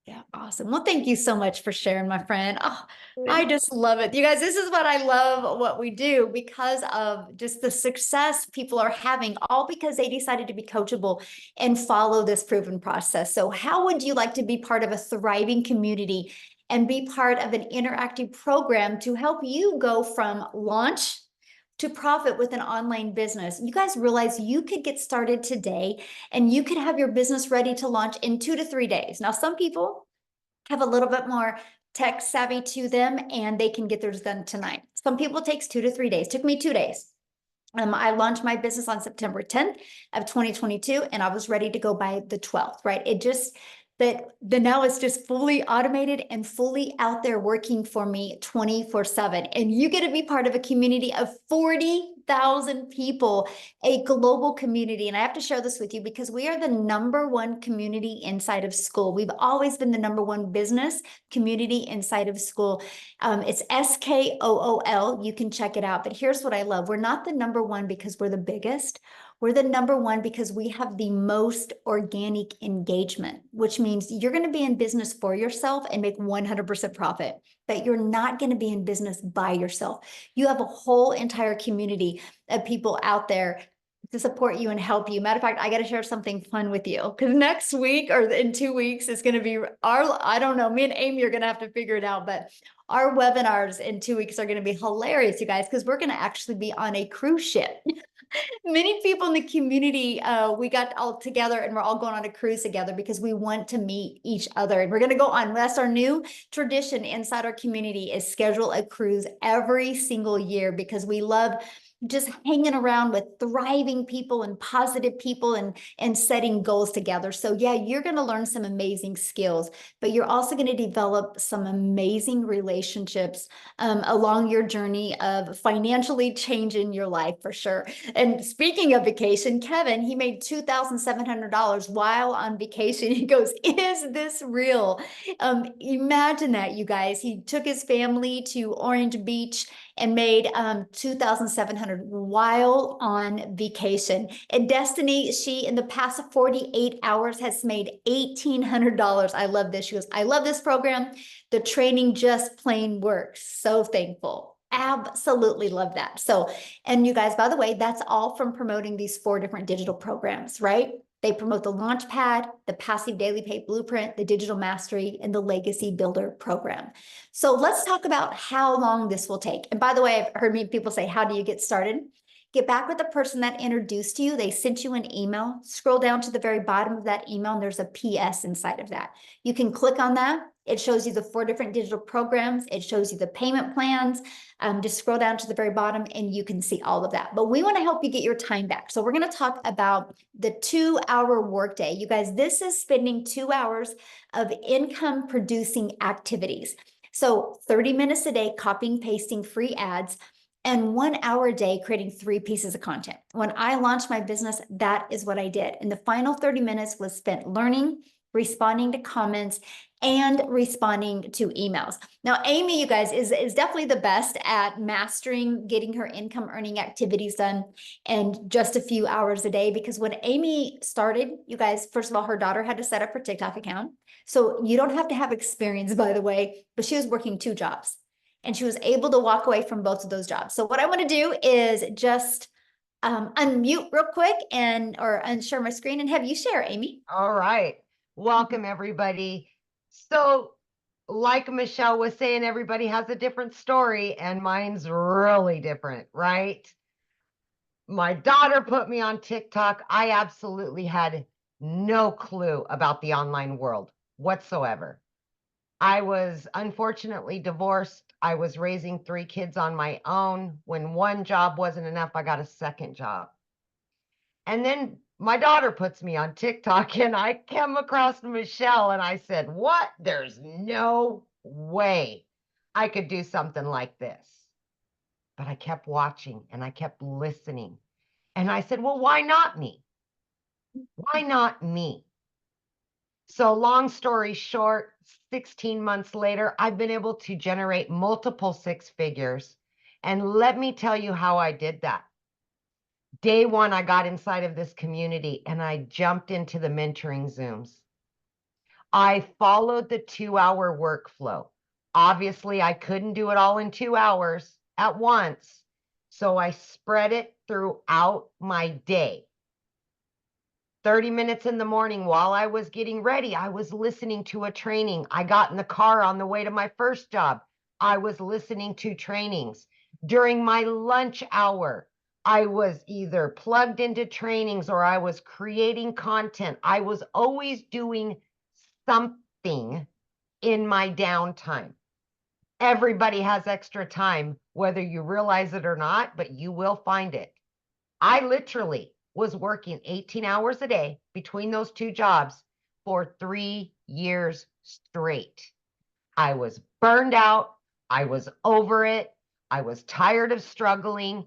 Yeah, awesome. Well, thank you so much for sharing, my friend. Oh, I just love it. You guys, this is what I love what we do, because of just the success people are having, all because they decided to be coachable and follow this proven process. So how would you like to be part of a thriving community and be part of an interactive program to help you go from launch to profit with an online business? You guys realize you could get started today and you could have your business ready to launch in 2 to 3 days. Now, some people have a little bit more tech savvy to them and they can get theirs done tonight. Some people it takes 2 to 3 days. It took me 2 days. I launched my business on September 10th of 2022, and I was ready to go by the 12th, right? It just, that the now it's just fully automated and fully out there working for me 24/7. And you get to be part of a community of 40,000 people, a global community. And I have to share this with you because we are the #1 community inside of school. We've always been the #1 business community inside of school. It's SKOOL. You can check it out. But here's what I love. We're not the #1 because we're the biggest. We're the #1 because we have the most organic engagement, which means you're going to be in business for yourself and make 100% profit, but you're not going to be in business by yourself. You have a whole entire community of people out there to support you and help you. Matter of fact, I got to share something fun with you, because next week or in 2 weeks is going to be I don't know, me and Amy are going to have to figure it out, but our webinars in 2 weeks are going to be hilarious, you guys, because we're going to actually be on a cruise ship. Many people in the community, we got all together and we're all going on a cruise together because we want to meet each other. And we're going to go on. That's our new tradition inside our community, is schedule a cruise every single year, because we love just hanging around with thriving people and positive people and setting goals together. So yeah, you're going to learn some amazing skills, but you're also going to develop some amazing relationships along your journey of financially changing your life, for sure. And speaking of vacation, Kevin, he made $2,700 while on vacation. He goes, "Is this real?" Imagine that, you guys. He took his family to Orange Beach and made 2,700 while on vacation. And Destiny, she in the past 48 hours has made $1,800. I love this. She goes, "I love this program. The training just plain works." So thankful. Absolutely love that. So, and you guys, by the way, that's all from promoting these 4 different digital programs, right? They promote the Launchpad, the Passive Daily Pay Blueprint, the Digital Mastery, and the Legacy Builder program. So let's talk about how long this will take. And by the way, I've heard many people say, "How do you get started?" Get back with the person that introduced you. They sent you an email. Scroll down to the very bottom of that email, and there's a PS inside of that. You can click on that. It shows you the 4 different digital programs. It shows you the payment plans. Just scroll down to the very bottom and you can see all of that. But we want to help you get your time back. So we're going to talk about the 2-hour workday. You guys, this is spending 2 hours of income producing activities. So 30 minutes a day, copying, pasting free ads, and 1 hour a day creating 3 pieces of content. When I launched my business, that is what I did. And the final 30 minutes was spent learning, responding to comments, and responding to emails. Now, Amy, you guys, is definitely the best at mastering getting her income earning activities done in just a few hours a day. Because when Amy started, you guys, first of all, her daughter had to set up her TikTok account. So you don't have to have experience, by the way, but she was working 2 jobs. And she was able to walk away from both of those jobs. So what I want to do is just unmute real quick or unshare my screen and have you share, Amy. All right. Welcome, everybody. So like Michelle was saying, everybody has a different story and mine's really different, right? My daughter put me on TikTok. I absolutely had no clue about the online world whatsoever. I was unfortunately divorced. I was raising 3 kids on my own. When 1 job wasn't enough, I got a 2nd job. And then my daughter puts me on TikTok and I came across Michelle and I said, what? There's no way I could do something like this. But I kept watching and I kept listening. And I said, well, why not me? Why not me? So long story short, 16 months later, I've been able to generate multiple 6 figures. And let me tell you how I did that. Day 1, I got inside of this community and I jumped into the mentoring Zooms. I followed the 2-hour workflow. Obviously, I couldn't do it all in 2 hours at once. So I spread it throughout my day. 30 minutes in the morning while I was getting ready, I was listening to a training. I got in the car on the way to my first job. I was listening to trainings. During my lunch hour, I was either plugged into trainings or I was creating content. I was always doing something in my downtime. Everybody has extra time, whether you realize it or not, but you will find it. I literally was working 18 hours a day between those 2 jobs for 3 years straight. I was burned out. I was over it. I was tired of struggling.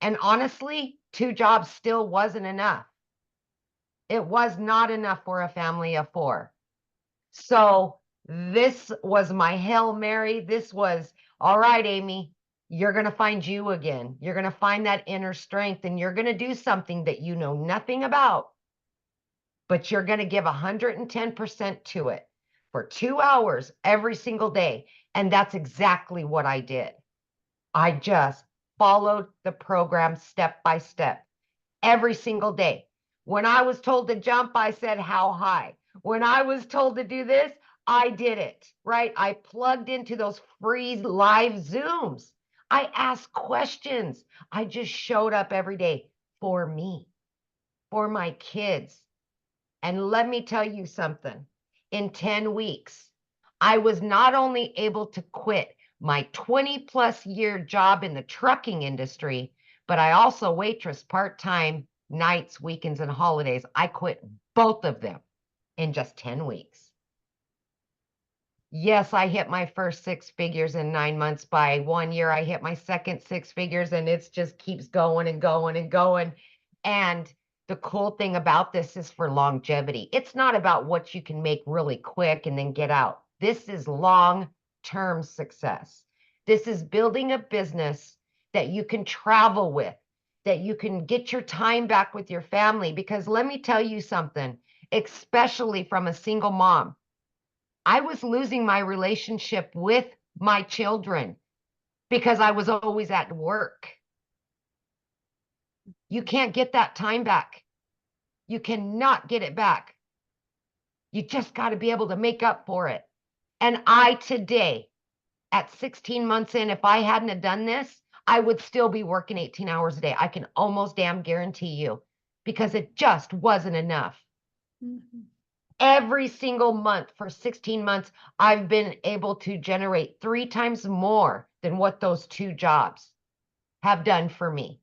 And honestly, 2 jobs still wasn't enough. It was not enough for a family of 4. So this was my Hail Mary. This was, all right, Amy, you're going to find you again. You're going to find that inner strength and you're going to do something that you know nothing about, but you're going to give 110% to it for 2 hours every single day. And that's exactly what I did. I just followed the program step by step every single day. When I was told to jump, I said, how high? When I was told to do this, I did it, right? I plugged into those free live Zooms. I asked questions. I just showed up every day for me, for my kids. And let me tell you something. In 10 weeks, I was not only able to quit my 20+ year job in the trucking industry, but I also waitress part-time nights, weekends, and holidays. I quit both of them in just 10 weeks. Yes, I hit my first 6 figures in 9 months. By 1 year, I hit my second 6 figures, and it just keeps going and going and going. And the cool thing about this is for longevity. It's not about what you can make really quick and then get out. This is long-term success. This is building a business that you can travel with, that you can get your time back with your family. Because let me tell you something, especially from a single mom, I was losing my relationship with my children because I was always at work. You can't get that time back. You cannot get it back. You just got to be able to make up for it. And I today, at 16 months in, if I hadn't have done this, I would still be working 18 hours a day. I can almost damn guarantee you, because it just wasn't enough. Mhm. Every single month for 16 months, I've been able to generate 3 times more than what those 2 jobs have done for me.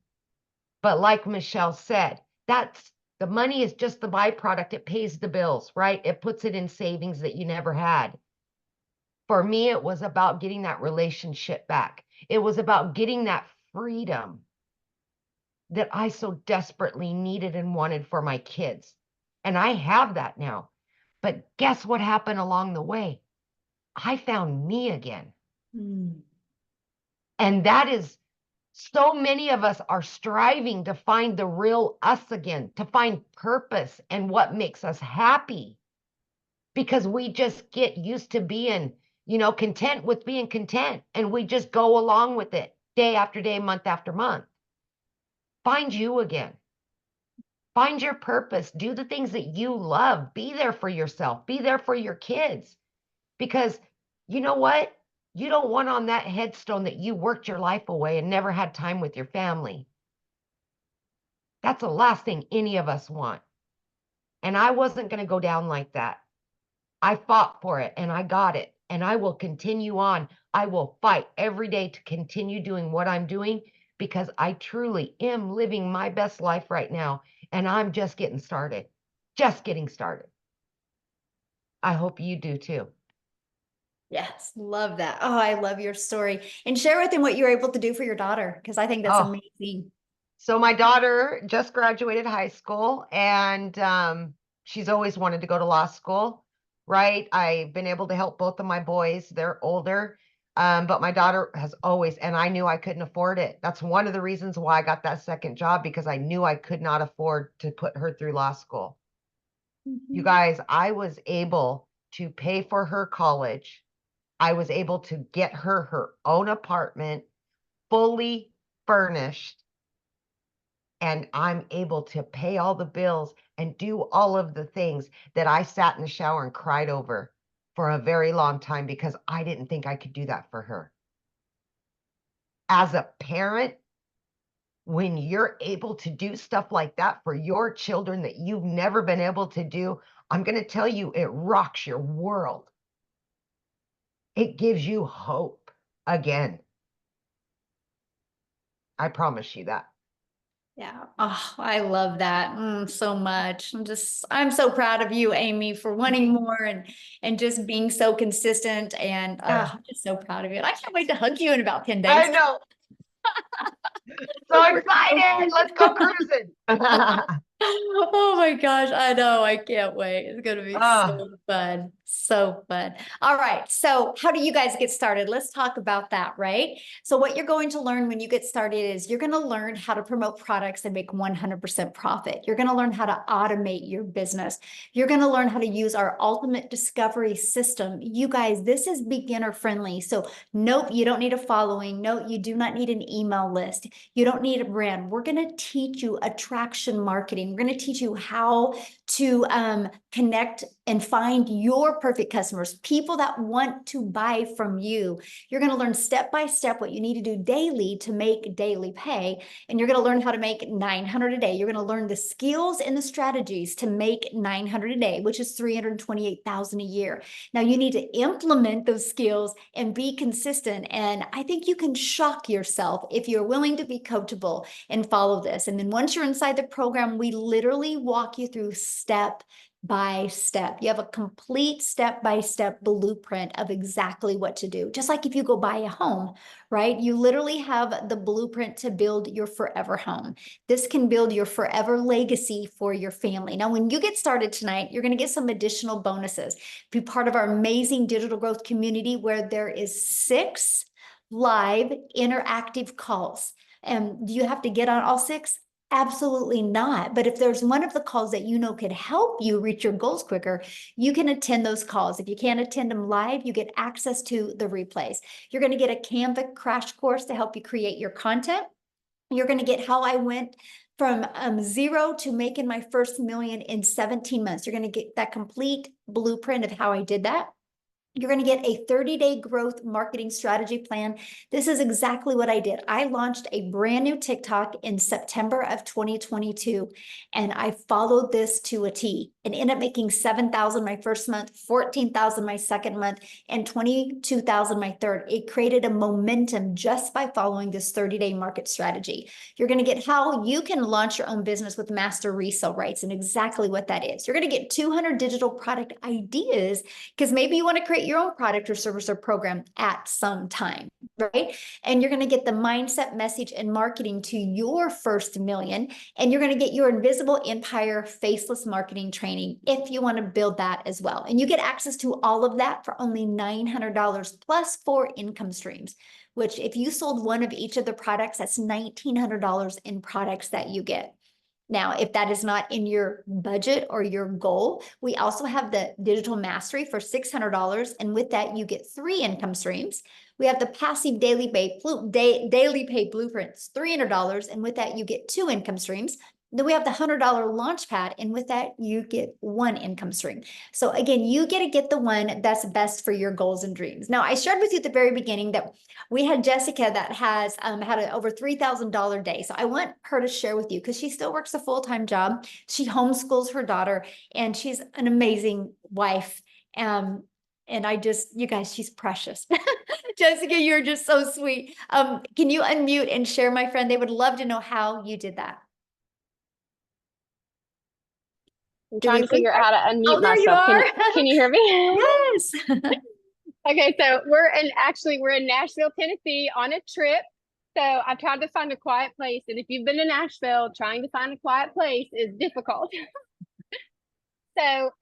But like Michelle said, the money is just the byproduct. It pays the bills, right? It puts it in savings that you never had. For me, it was about getting that relationship back. It was about getting that freedom that I so desperately needed and wanted for my kids. And I have that now. But guess what happened along the way? I found me again. Mm. And that is, so many of us are striving to find the real us again, to find purpose and what makes us happy. Because we just get used to being, content with being content. And we just go along with it day after day, month after month. Find you again. Find your purpose. Do the things that you love. Be there for yourself. Be there for your kids. Because you know what? You don't want on that headstone that you worked your life away and never had time with your family. That's the last thing any of us want. And I wasn't going to go down like that. I fought for it and I got it. And I will continue on. I will fight every day to continue doing what I'm doing, because I truly am living my best life right now. And I'm just getting started. Just getting started. I hope you do too. Yes, love that. Oh, I love your story. And share with them what you were able to do for your daughter, because I think that's Oh. amazing. So my daughter just graduated high school, and she's always wanted to go to law school, right? I've been able to help both of my boys. They're older, but my daughter has always, and I knew I couldn't afford it. That's one of the reasons why I got that second job, because I knew I could not afford to put her through law school. You Mhm. guys, I was able to pay for her college. I was able to get her own apartment, fully furnished. And I'm able to pay all the bills and do all of the things that I sat in the shower and cried over for a very long time, because I didn't think I could do that for her. As a parent, when you're able to do stuff like that for your children that you've never been able to do, I'm going to tell you, it rocks your world. It gives you hope again. I promise you that. Yeah. Oh, I love that so much. I'm so proud of you, Amy, for wanting more and just being so consistent. And Yeah. I'm just so proud of you. And I can't wait to hug you in about 10 I days. know. So excited. Let's go cruising. Oh my gosh, I know. I can't wait. It's going to be Ah. so fun. So fun. All right. So, how do you guys get started? Let's talk about that, right? So, what you're going to learn when you get started is you're going to learn how to promote products and make 100% profit. You're going to learn how to automate your business. You're going to learn how to use our ultimate discovery system. You guys, this is beginner friendly. So, nope, you don't need a following. No, you do not need an email list. You don't need a brand. We're going to teach you attraction marketing. We're going to teach you how to connect and find your perfect customers, people that want to buy from you. You're going to learn step by step what you need to do daily to make daily pay. And you're going to learn how to make 900 a day. You're going to learn the skills and the strategies to make 900 a day, which is 328,000 a year. Now you need to implement those skills and be consistent. And I think you can shock yourself if you're willing to be coachable and follow this. And then once you're inside the program, we literally walk you through step by step. You have a complete step-by-step blueprint of exactly what to do. Just like if you go buy a home, right? You literally have the blueprint to build your forever home. This can build your forever legacy for your family. Now, when you get started tonight, you're going to get some additional bonuses. Be part of our amazing digital growth community where there is 6 live interactive calls. And do you have to get on all 6? Absolutely not. But if there's one of the calls that you know could help you reach your goals quicker, you can attend those calls. If you can't attend them live, you get access to the replays. You're going to get a Canva crash course to help you create your content. You're going to get how I went from 0 to making my first million in 17 months. You're going to get that complete blueprint of how I did that. You're going to get a 30-day growth marketing strategy plan. This is exactly what I did. I launched a brand new TikTok in September of 2022, and I followed this to a T and ended up making 7,000 my first month, 14,000 my second month, and 22,000 my third. It created a momentum just by following this 30-day market strategy. You're going to get how you can launch your own business with master resale rights and exactly what that is. You're going to get 200 digital product ideas because maybe you want to create your own product or service or program at some time, right? And you're going to get the mindset, message, and marketing to your first million. And you're going to get your invisible empire faceless marketing training if you want to build that as well. And you get access to all of that for only $900 plus 4 income streams, which if you sold one of each of the products, that's $1,900 in products that you get. Now, if that is not in your budget or your goal, we also have the digital mastery for $600. And with that, you get 3 income streams. We have the passive daily pay blueprints, $300. And with that, you get 2 income streams. Then we have the $100 launch pad. And with that, you get 1 income stream. So again, you get to get the one that's best for your goals and dreams. Now, I shared with you at the very beginning that we had Jessica that has had an over $3,000 day. So I want her to share with you because she still works a full-time job. She homeschools her daughter and she's an amazing wife. And I just, you guys, she's precious. Jessica, you're just so sweet. Can you unmute and share, my friend? They would love to know how you did that. I'm trying to figure out how to unmute there you myself. are. Can you hear me? Yes. Okay, so we're in Nashville, Tennessee on a trip. So I tried to find a quiet place. And if you've been to Nashville, trying to find a quiet place is difficult. So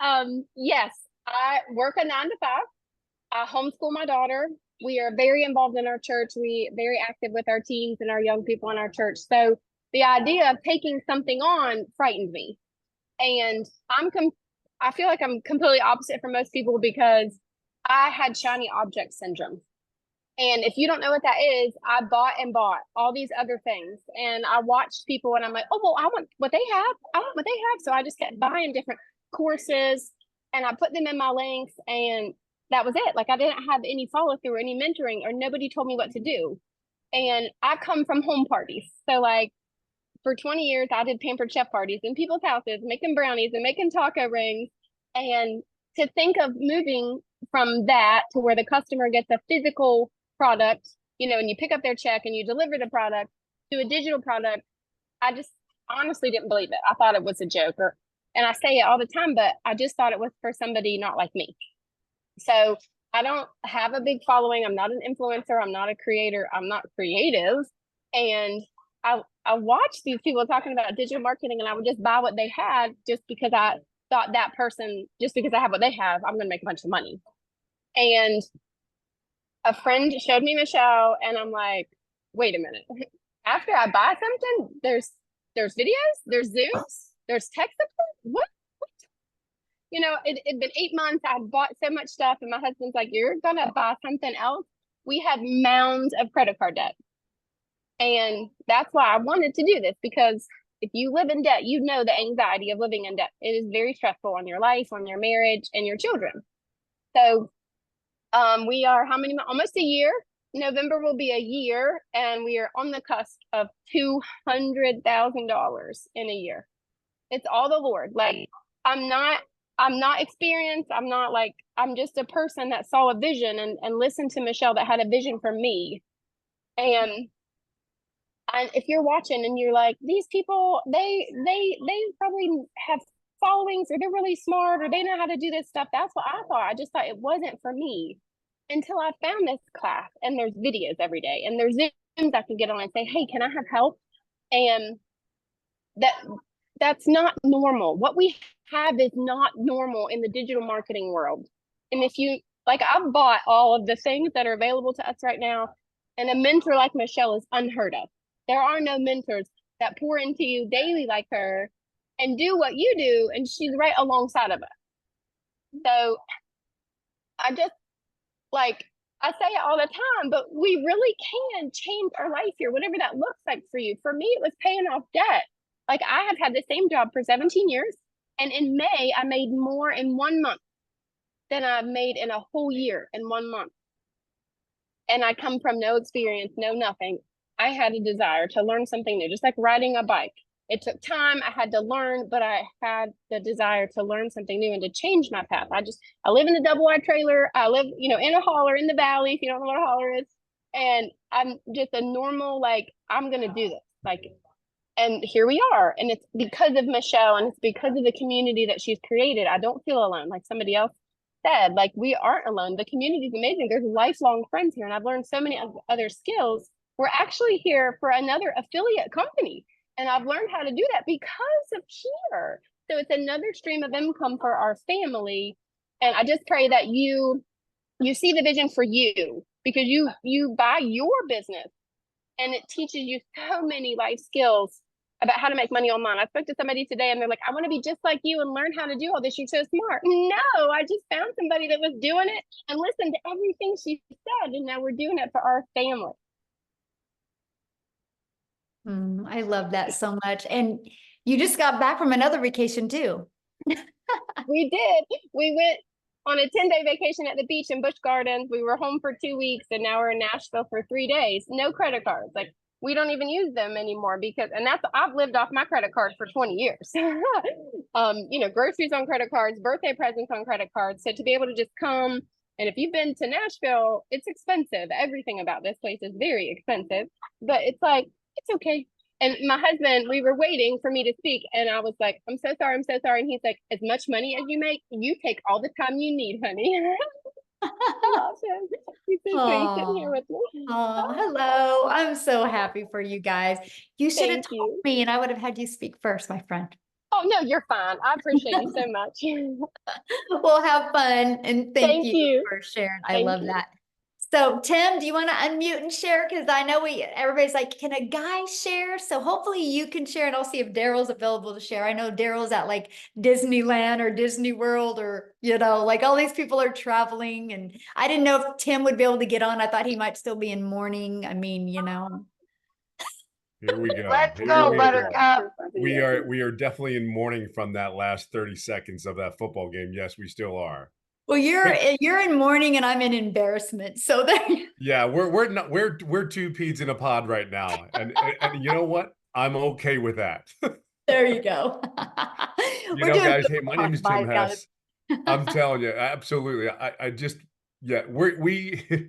yes, I work a 9 to 5. I homeschool my daughter. We are very involved in our church. We very active with our teens and our young people in our church. So the idea of taking something on frightened me. And I feel like I'm completely opposite from most people because I had shiny object syndrome. And if you don't know what that is, I bought all these other things. And I watched people and I'm like, oh, well, I want what they have. I want what they have. So I just kept buying different courses and I put them in my links and that was it. Like I didn't have any follow through or any mentoring or nobody told me what to do. And I come from home parties. So like, for 20 years, I did pampered chef parties in people's houses, making brownies and making taco rings. And to think of moving from that to where the customer gets a physical product, you know, and you pick up their check and you deliver the product to a digital product, I just honestly didn't believe it. I thought it was a joke. And I say it all the time, but I just thought it was for somebody not like me. So I don't have a big following. I'm not an influencer. I'm not a creator. I'm not creative. And I watched these people talking about digital marketing and I would just buy what they had just because I thought that person, just because I have what they have, I'm going to make a bunch of money. And a friend showed me Michelle and I'm like, wait a minute. After I buy something, there's videos, there's Zooms, there's text support. What? You know, it'd been 8 months. I had bought so much stuff and my husband's like, you're going to buy something else. We had mounds of credit card debt. And that's why I wanted to do this, because if you live in debt, you know the anxiety of living in debt. It is very stressful on your life, on your marriage, and your children. So we are almost a year. November will be a year, and we are on the cusp of $200,000 in a year. It's all the Lord. Like I'm not experienced. I'm just a person that saw a vision and listened to Michelle that had a vision for me. And if you're watching and you're like, these people, they probably have followings or they're really smart or they know how to do this stuff. That's what I thought. I just thought it wasn't for me until I found this class and there's videos every day and there's Zooms I can get on and say, hey, can I have help? And that's not normal. What we have is not normal in the digital marketing world. And if you, like, I've bought all of the things that are available to us right now, and a mentor like Michelle is unheard of. There are no mentors that pour into you daily like her and do what you do, and she's right alongside of us. So I just, like, I say it all the time, but we really can change our life here, whatever that looks like for you. For me, it was paying off debt. Like I have had the same job for 17 years, and in May, I made more in 1 month than I've made in a whole year in 1 month. And I come from no experience, no nothing. I had a desire to learn something new, just like riding a bike. It took time. I had to learn, but I had the desire to learn something new and to change my path. I live in a double wide trailer. I live, in a holler in the valley, if you don't know what a holler is. And I'm just a normal, like, I'm going to do this. Like, and here we are. And it's because of Michelle, and it's because of the community that she's created. I don't feel alone. Like somebody else said, like, we aren't alone. The community is amazing. There's lifelong friends here. And I've learned so many other skills. We're actually here for another affiliate company. And I've learned how to do that because of here. So it's another stream of income for our family. And I just pray that you see the vision for you, because you buy your business, and it teaches you so many life skills about how to make money online. I spoke to somebody today and they're like, I want to be just like you and learn how to do all this. You're so smart. No, I just found somebody that was doing it and listened to everything she said. And now we're doing it for our family. I love that so much. And you just got back from another vacation too. We did. We went on a 10-day vacation at the beach in Busch Gardens. We were home for 2 weeks, and now we're in Nashville for 3 days. No credit cards. Like, we don't even use them anymore I've lived off my credit card for 20 years. Groceries on credit cards, birthday presents on credit cards. So to be able to just come, and if you've been to Nashville, it's expensive. Everything about this place is very expensive, but it's like, it's okay. And my husband, we were waiting for me to speak, and I was like, I'm so sorry. And he's like, as much money as you make, you take all the time you need, honey. He's so sweet sitting here with me. Oh, hello. I'm so happy for you guys. You should have Thank told you. me and I would have had you speak first, my friend. Oh, no, you're fine. I appreciate you so much. We'll have fun, and thank Thank you. for sharing. I Thank love you. that. So Tim, do you want to unmute and share? Because I know everybody's like, can a guy share? So hopefully you can share, and I'll see if Daryl's available to share. I know Daryl's at like Disneyland or Disney World, or like all these people are traveling, and I didn't know if Tim would be able to get on. I thought he might still be in mourning. I mean, Here we go. Let's Here go, we Buttercup. We are definitely in mourning from that last 30 seconds of that football game. Yes, we still are. Well, you're in mourning and I'm in embarrassment. So there. Yeah, we're two peas in a pod right now, and you know what? I'm okay with that. There you go. Guys. Hey, my name is Tim Hess. I'm telling you, absolutely. We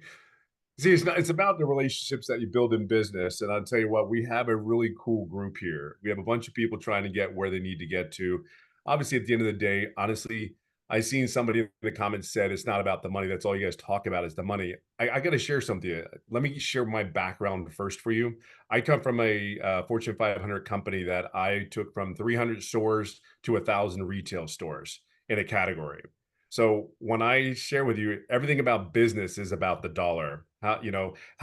see, it's about the relationships that you build in business. And I'll tell you what, we have a really cool group here. We have a bunch of people trying to get where they need to get to. Obviously, at the end of the day, honestly, I seen somebody in the comments said it's not about the money. That's all you guys talk about is the money. I got to share something. Let me share my background first for you. I come from a Fortune 500 company that I took from 300 stores to 1,000 retail stores in a category. So when I share with you, everything about business is about the dollar, how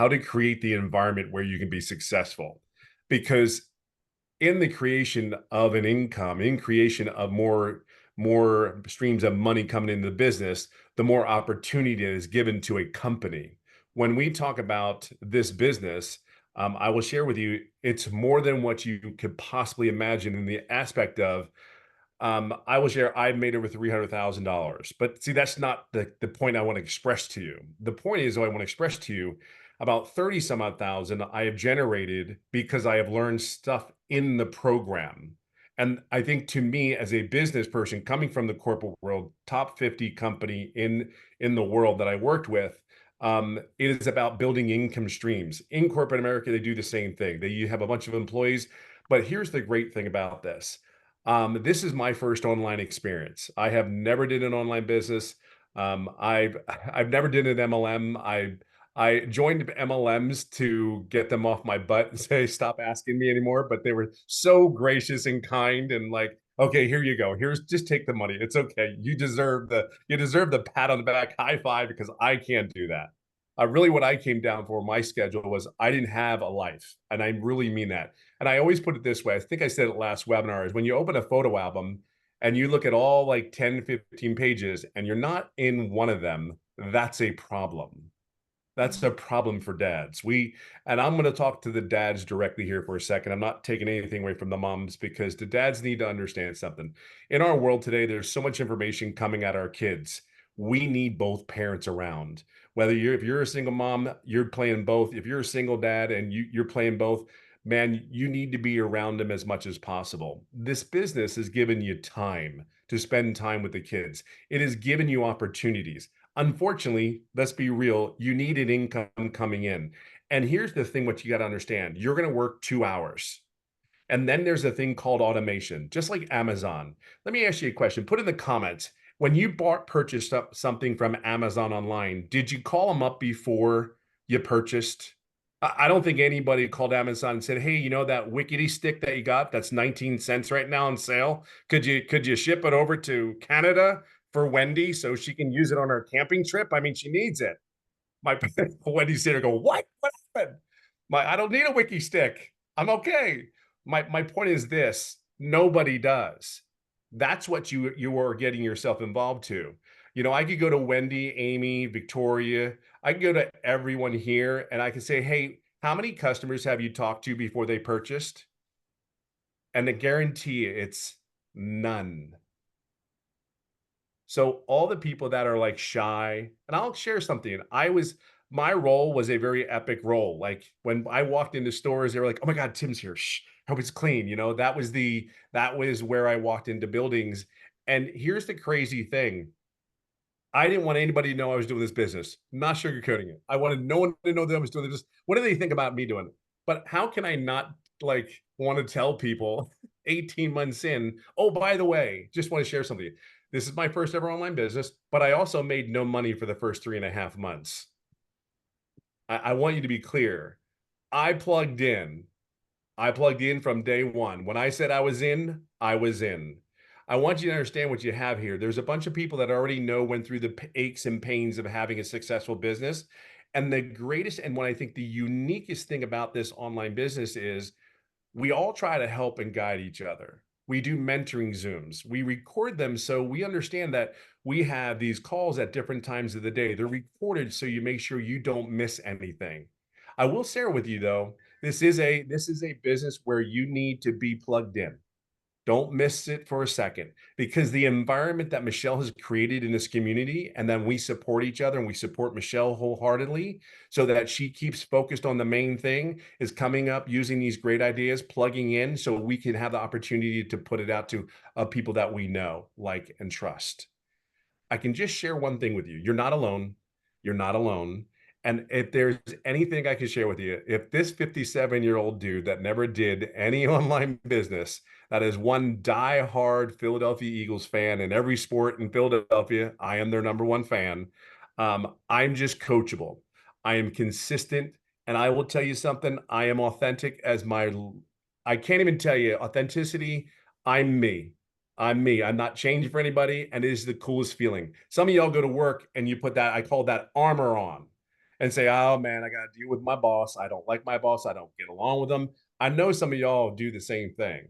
to create the environment where you can be successful. Because in the creation of an income, in creation of more streams of money coming into the business, the more opportunity is given to a company. When we talk about this business, I will share with you, it's more than what you could possibly imagine in the aspect of, I will share, I've made over $300,000, but see, that's not the point I want to express to you. The point is, I want to express to you about 30 some odd thousand I have generated because I have learned stuff in the program. And I think, to me, as a business person coming from the corporate world, top 50 company in the world that I worked with, it is about building income streams. In corporate America, they do the same thing. You have a bunch of employees, but here's the great thing about this. This is my first online experience. I have never did an online business. I've never did an MLM. I joined MLMs to get them off my butt and say, stop asking me anymore. But they were so gracious and kind and like, okay, here you go. Just take the money. It's okay. You deserve the pat on the back, high five, because I can't do that. Really what I came down for, my schedule was I didn't have a life. And I really mean that. And I always put it this way. I think I said it last webinar, is when you open a photo album and you look at all like 10, 15 pages and you're not in one of them, that's a problem. That's a problem for dads. And I'm going to talk to the dads directly here for a second. I'm not taking anything away from the moms, because the dads need to understand something. In our world today, there's so much information coming at our kids. we need both parents around. Whether if you're a single mom, you're playing both. If you're a single dad and you're playing both, man, you need to be around them as much as possible. This business has given you time to spend time with the kids. It has given you opportunities. Unfortunately, let's be real, you need an income coming in. And here's the thing, what you got to understand, you're going to work 2 hours. And then there's a thing called automation, just like Amazon. Let me ask you a question. Put in the comments, when you purchased up something from Amazon online, did you call them up before you purchased? I don't think anybody called Amazon and said, "Hey, you know that Wickety stick that you got that's 19 cents right now on sale? Could you ship it over to Canada for Wendy so she can use it on her camping trip? I mean, she needs it." My Wendy's there go, "What? What happened? I don't need a Wiki stick. I'm okay." My point is this: nobody does. That's what you are getting yourself involved to. You know, I could go to Wendy, Amy, Victoria. I can go to everyone here and I can say, "Hey, how many customers have you talked to before they purchased?" And I guarantee you it's none. So all the people that are like shy, and I'll share something. My role was a very epic role. Like when I walked into stores, they were like, "Oh my God, Tim's here. Shh, hope it's clean." You know, that was where I walked into buildings. And here's the crazy thing. I didn't want anybody to know I was doing this business. Not sugarcoating it. I wanted no one to know that I was doing this. What do they think about me doing it? But how can I not like want to tell people 18 months in, "Oh, by the way, just want to share something. This is my first ever online business, but I also made no money for the first 3.5 months." I want you to be clear. I plugged in. I plugged in from day one. When I said I was in, I was in. I want you to understand what you have here. There's a bunch of people that already went through the aches and pains of having a successful business. And the greatest, and what I think the uniquest thing about this online business is we all try to help and guide each other. We do mentoring Zooms. We record them so we understand that we have these calls at different times of the day. They're recorded so you make sure you don't miss anything. I will share with you though, this is a business where you need to be plugged in. Don't miss it for a second, because the environment that Michelle has created in this community, and then we support each other and we support Michelle wholeheartedly so that she keeps focused on the main thing, is coming up using these great ideas, plugging in so we can have the opportunity to put it out to people that we know, like, and trust. I can just share one thing with you. You're not alone. You're not alone. And if there's anything I can share with you, if this 57-year-old dude that never did any online business, that is one die-hard Philadelphia Eagles fan in every sport in Philadelphia, I am their #1 fan. I'm just coachable. I am consistent. And I will tell you something, I am authentic I can't even tell you authenticity. I'm me. I'm me. I'm not changing for anybody. And it is the coolest feeling. Some of y'all go to work and you put that, I call that armor on, and say, "Oh man, I got to deal with my boss. I don't like my boss. I don't get along with them." I know some of y'all do the same thing.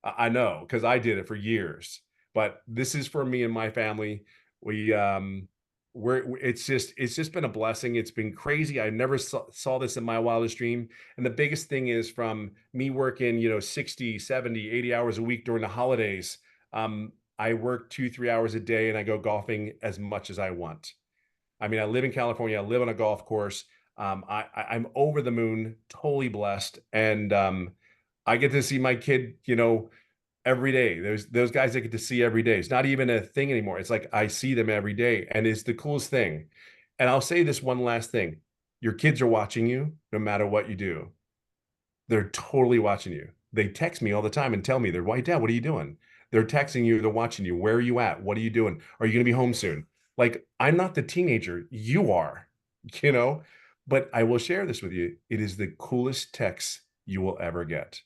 I know, because I did it for years. But this is for me and my family. It's just been a blessing. It's been crazy. I never saw this in my wildest dream. And the biggest thing is, from me working, 60, 70, 80 hours a week during the holidays. I work 2-3 hours a day and I go golfing as much as I want. I mean, I live in California. I live on a golf course. I'm over the moon, totally blessed. And I get to see my kid, every day. There's those guys I get to see every day. It's not even a thing anymore. It's like I see them every day, and it's the coolest thing. And I'll say this one last thing. Your kids are watching you no matter what you do. They're totally watching you. They text me all the time and tell me, "Why, Dad, what are you doing?" They're texting you, they're watching you. "Where are you at? What are you doing? Are you going to be home soon?" Like, I'm not the teenager. You are, but I will share this with you. It is the coolest text you will ever get.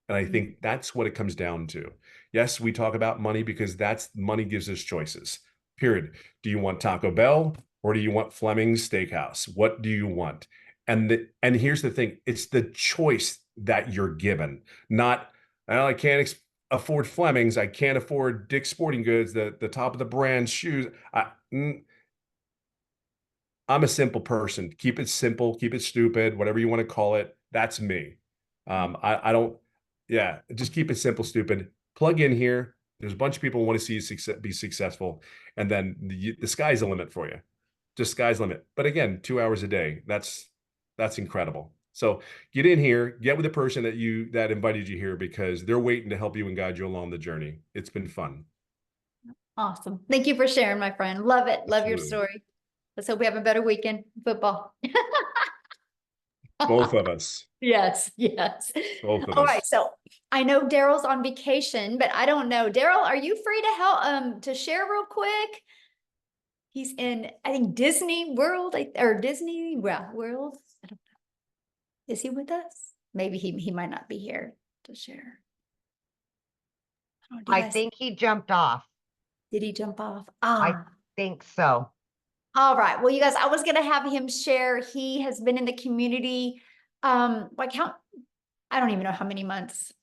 And I think that's what it comes down to. Yes, we talk about money because money gives us choices, period. Do you want Taco Bell or do you want Fleming's Steakhouse? What do you want? And here's the thing. It's the choice that you're given, not, "Well, I can't afford Fleming's. I can't afford Dick's Sporting Goods, the top of the brand shoes." I'm a simple person. Keep it simple, keep it stupid, whatever you want to call it. That's me. I don't, yeah, just keep it simple, stupid. Plug in here, There's a bunch of people who want to see you be successful, and then the sky's the limit for you. Just sky's the limit. But again, 2 hours a day, that's incredible. So get in here, get with the person that invited you here, because they're waiting to help you and guide you along the journey. It's been fun. Awesome. Thank you for sharing, my friend. Love it. Love your Absolutely. story. Let's hope we have a better weekend in football. Both of us. Yes, yes. Both of All us. right, so I know Daryl's on vacation, but I don't know. Daryl, are you free to help to share real quick? He's in, I think, Disney World or Disney World. I don't know. Is he with us? Maybe he might not be here to share. Do you I guys- think he jumped off. Did he jump off? I think so. All right. Well, you guys, I was going to have him share. He has been in the community. I don't even know how many months.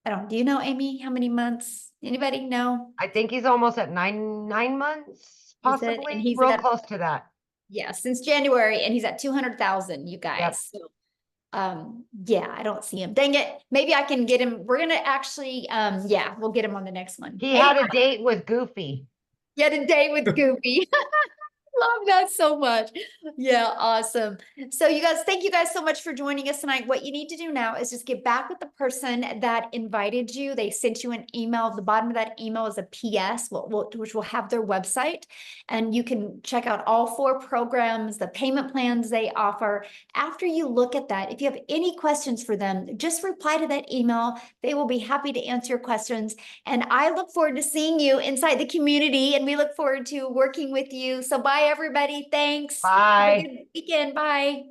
Do you know, Amy, how many months? Anybody know? I think he's almost at nine months, He said, and possibly. he's Real at- close to that. Yeah, since January, and he's at 200,000, you guys. So, yeah, I don't see him. Dang it. Maybe I can get him. We're going to actually, yeah, we'll get him on the next one. He had a date with Goofy. He had a date with Goofy. Love that so much. Yeah, awesome. So you guys, thank you guys so much for joining us tonight. What you need to do now is just get back with the person that invited you. They sent you an email. At the bottom of that email is a PS, which will have their website. And you can check out all 4 programs, the payment plans they offer. After you look at that, if you have any questions for them, just reply to that email. They will be happy to answer your questions. And I look forward to seeing you inside the community, and we look forward to working with you. So bye, everybody. Thanks. Have a Bye. good weekend. Bye.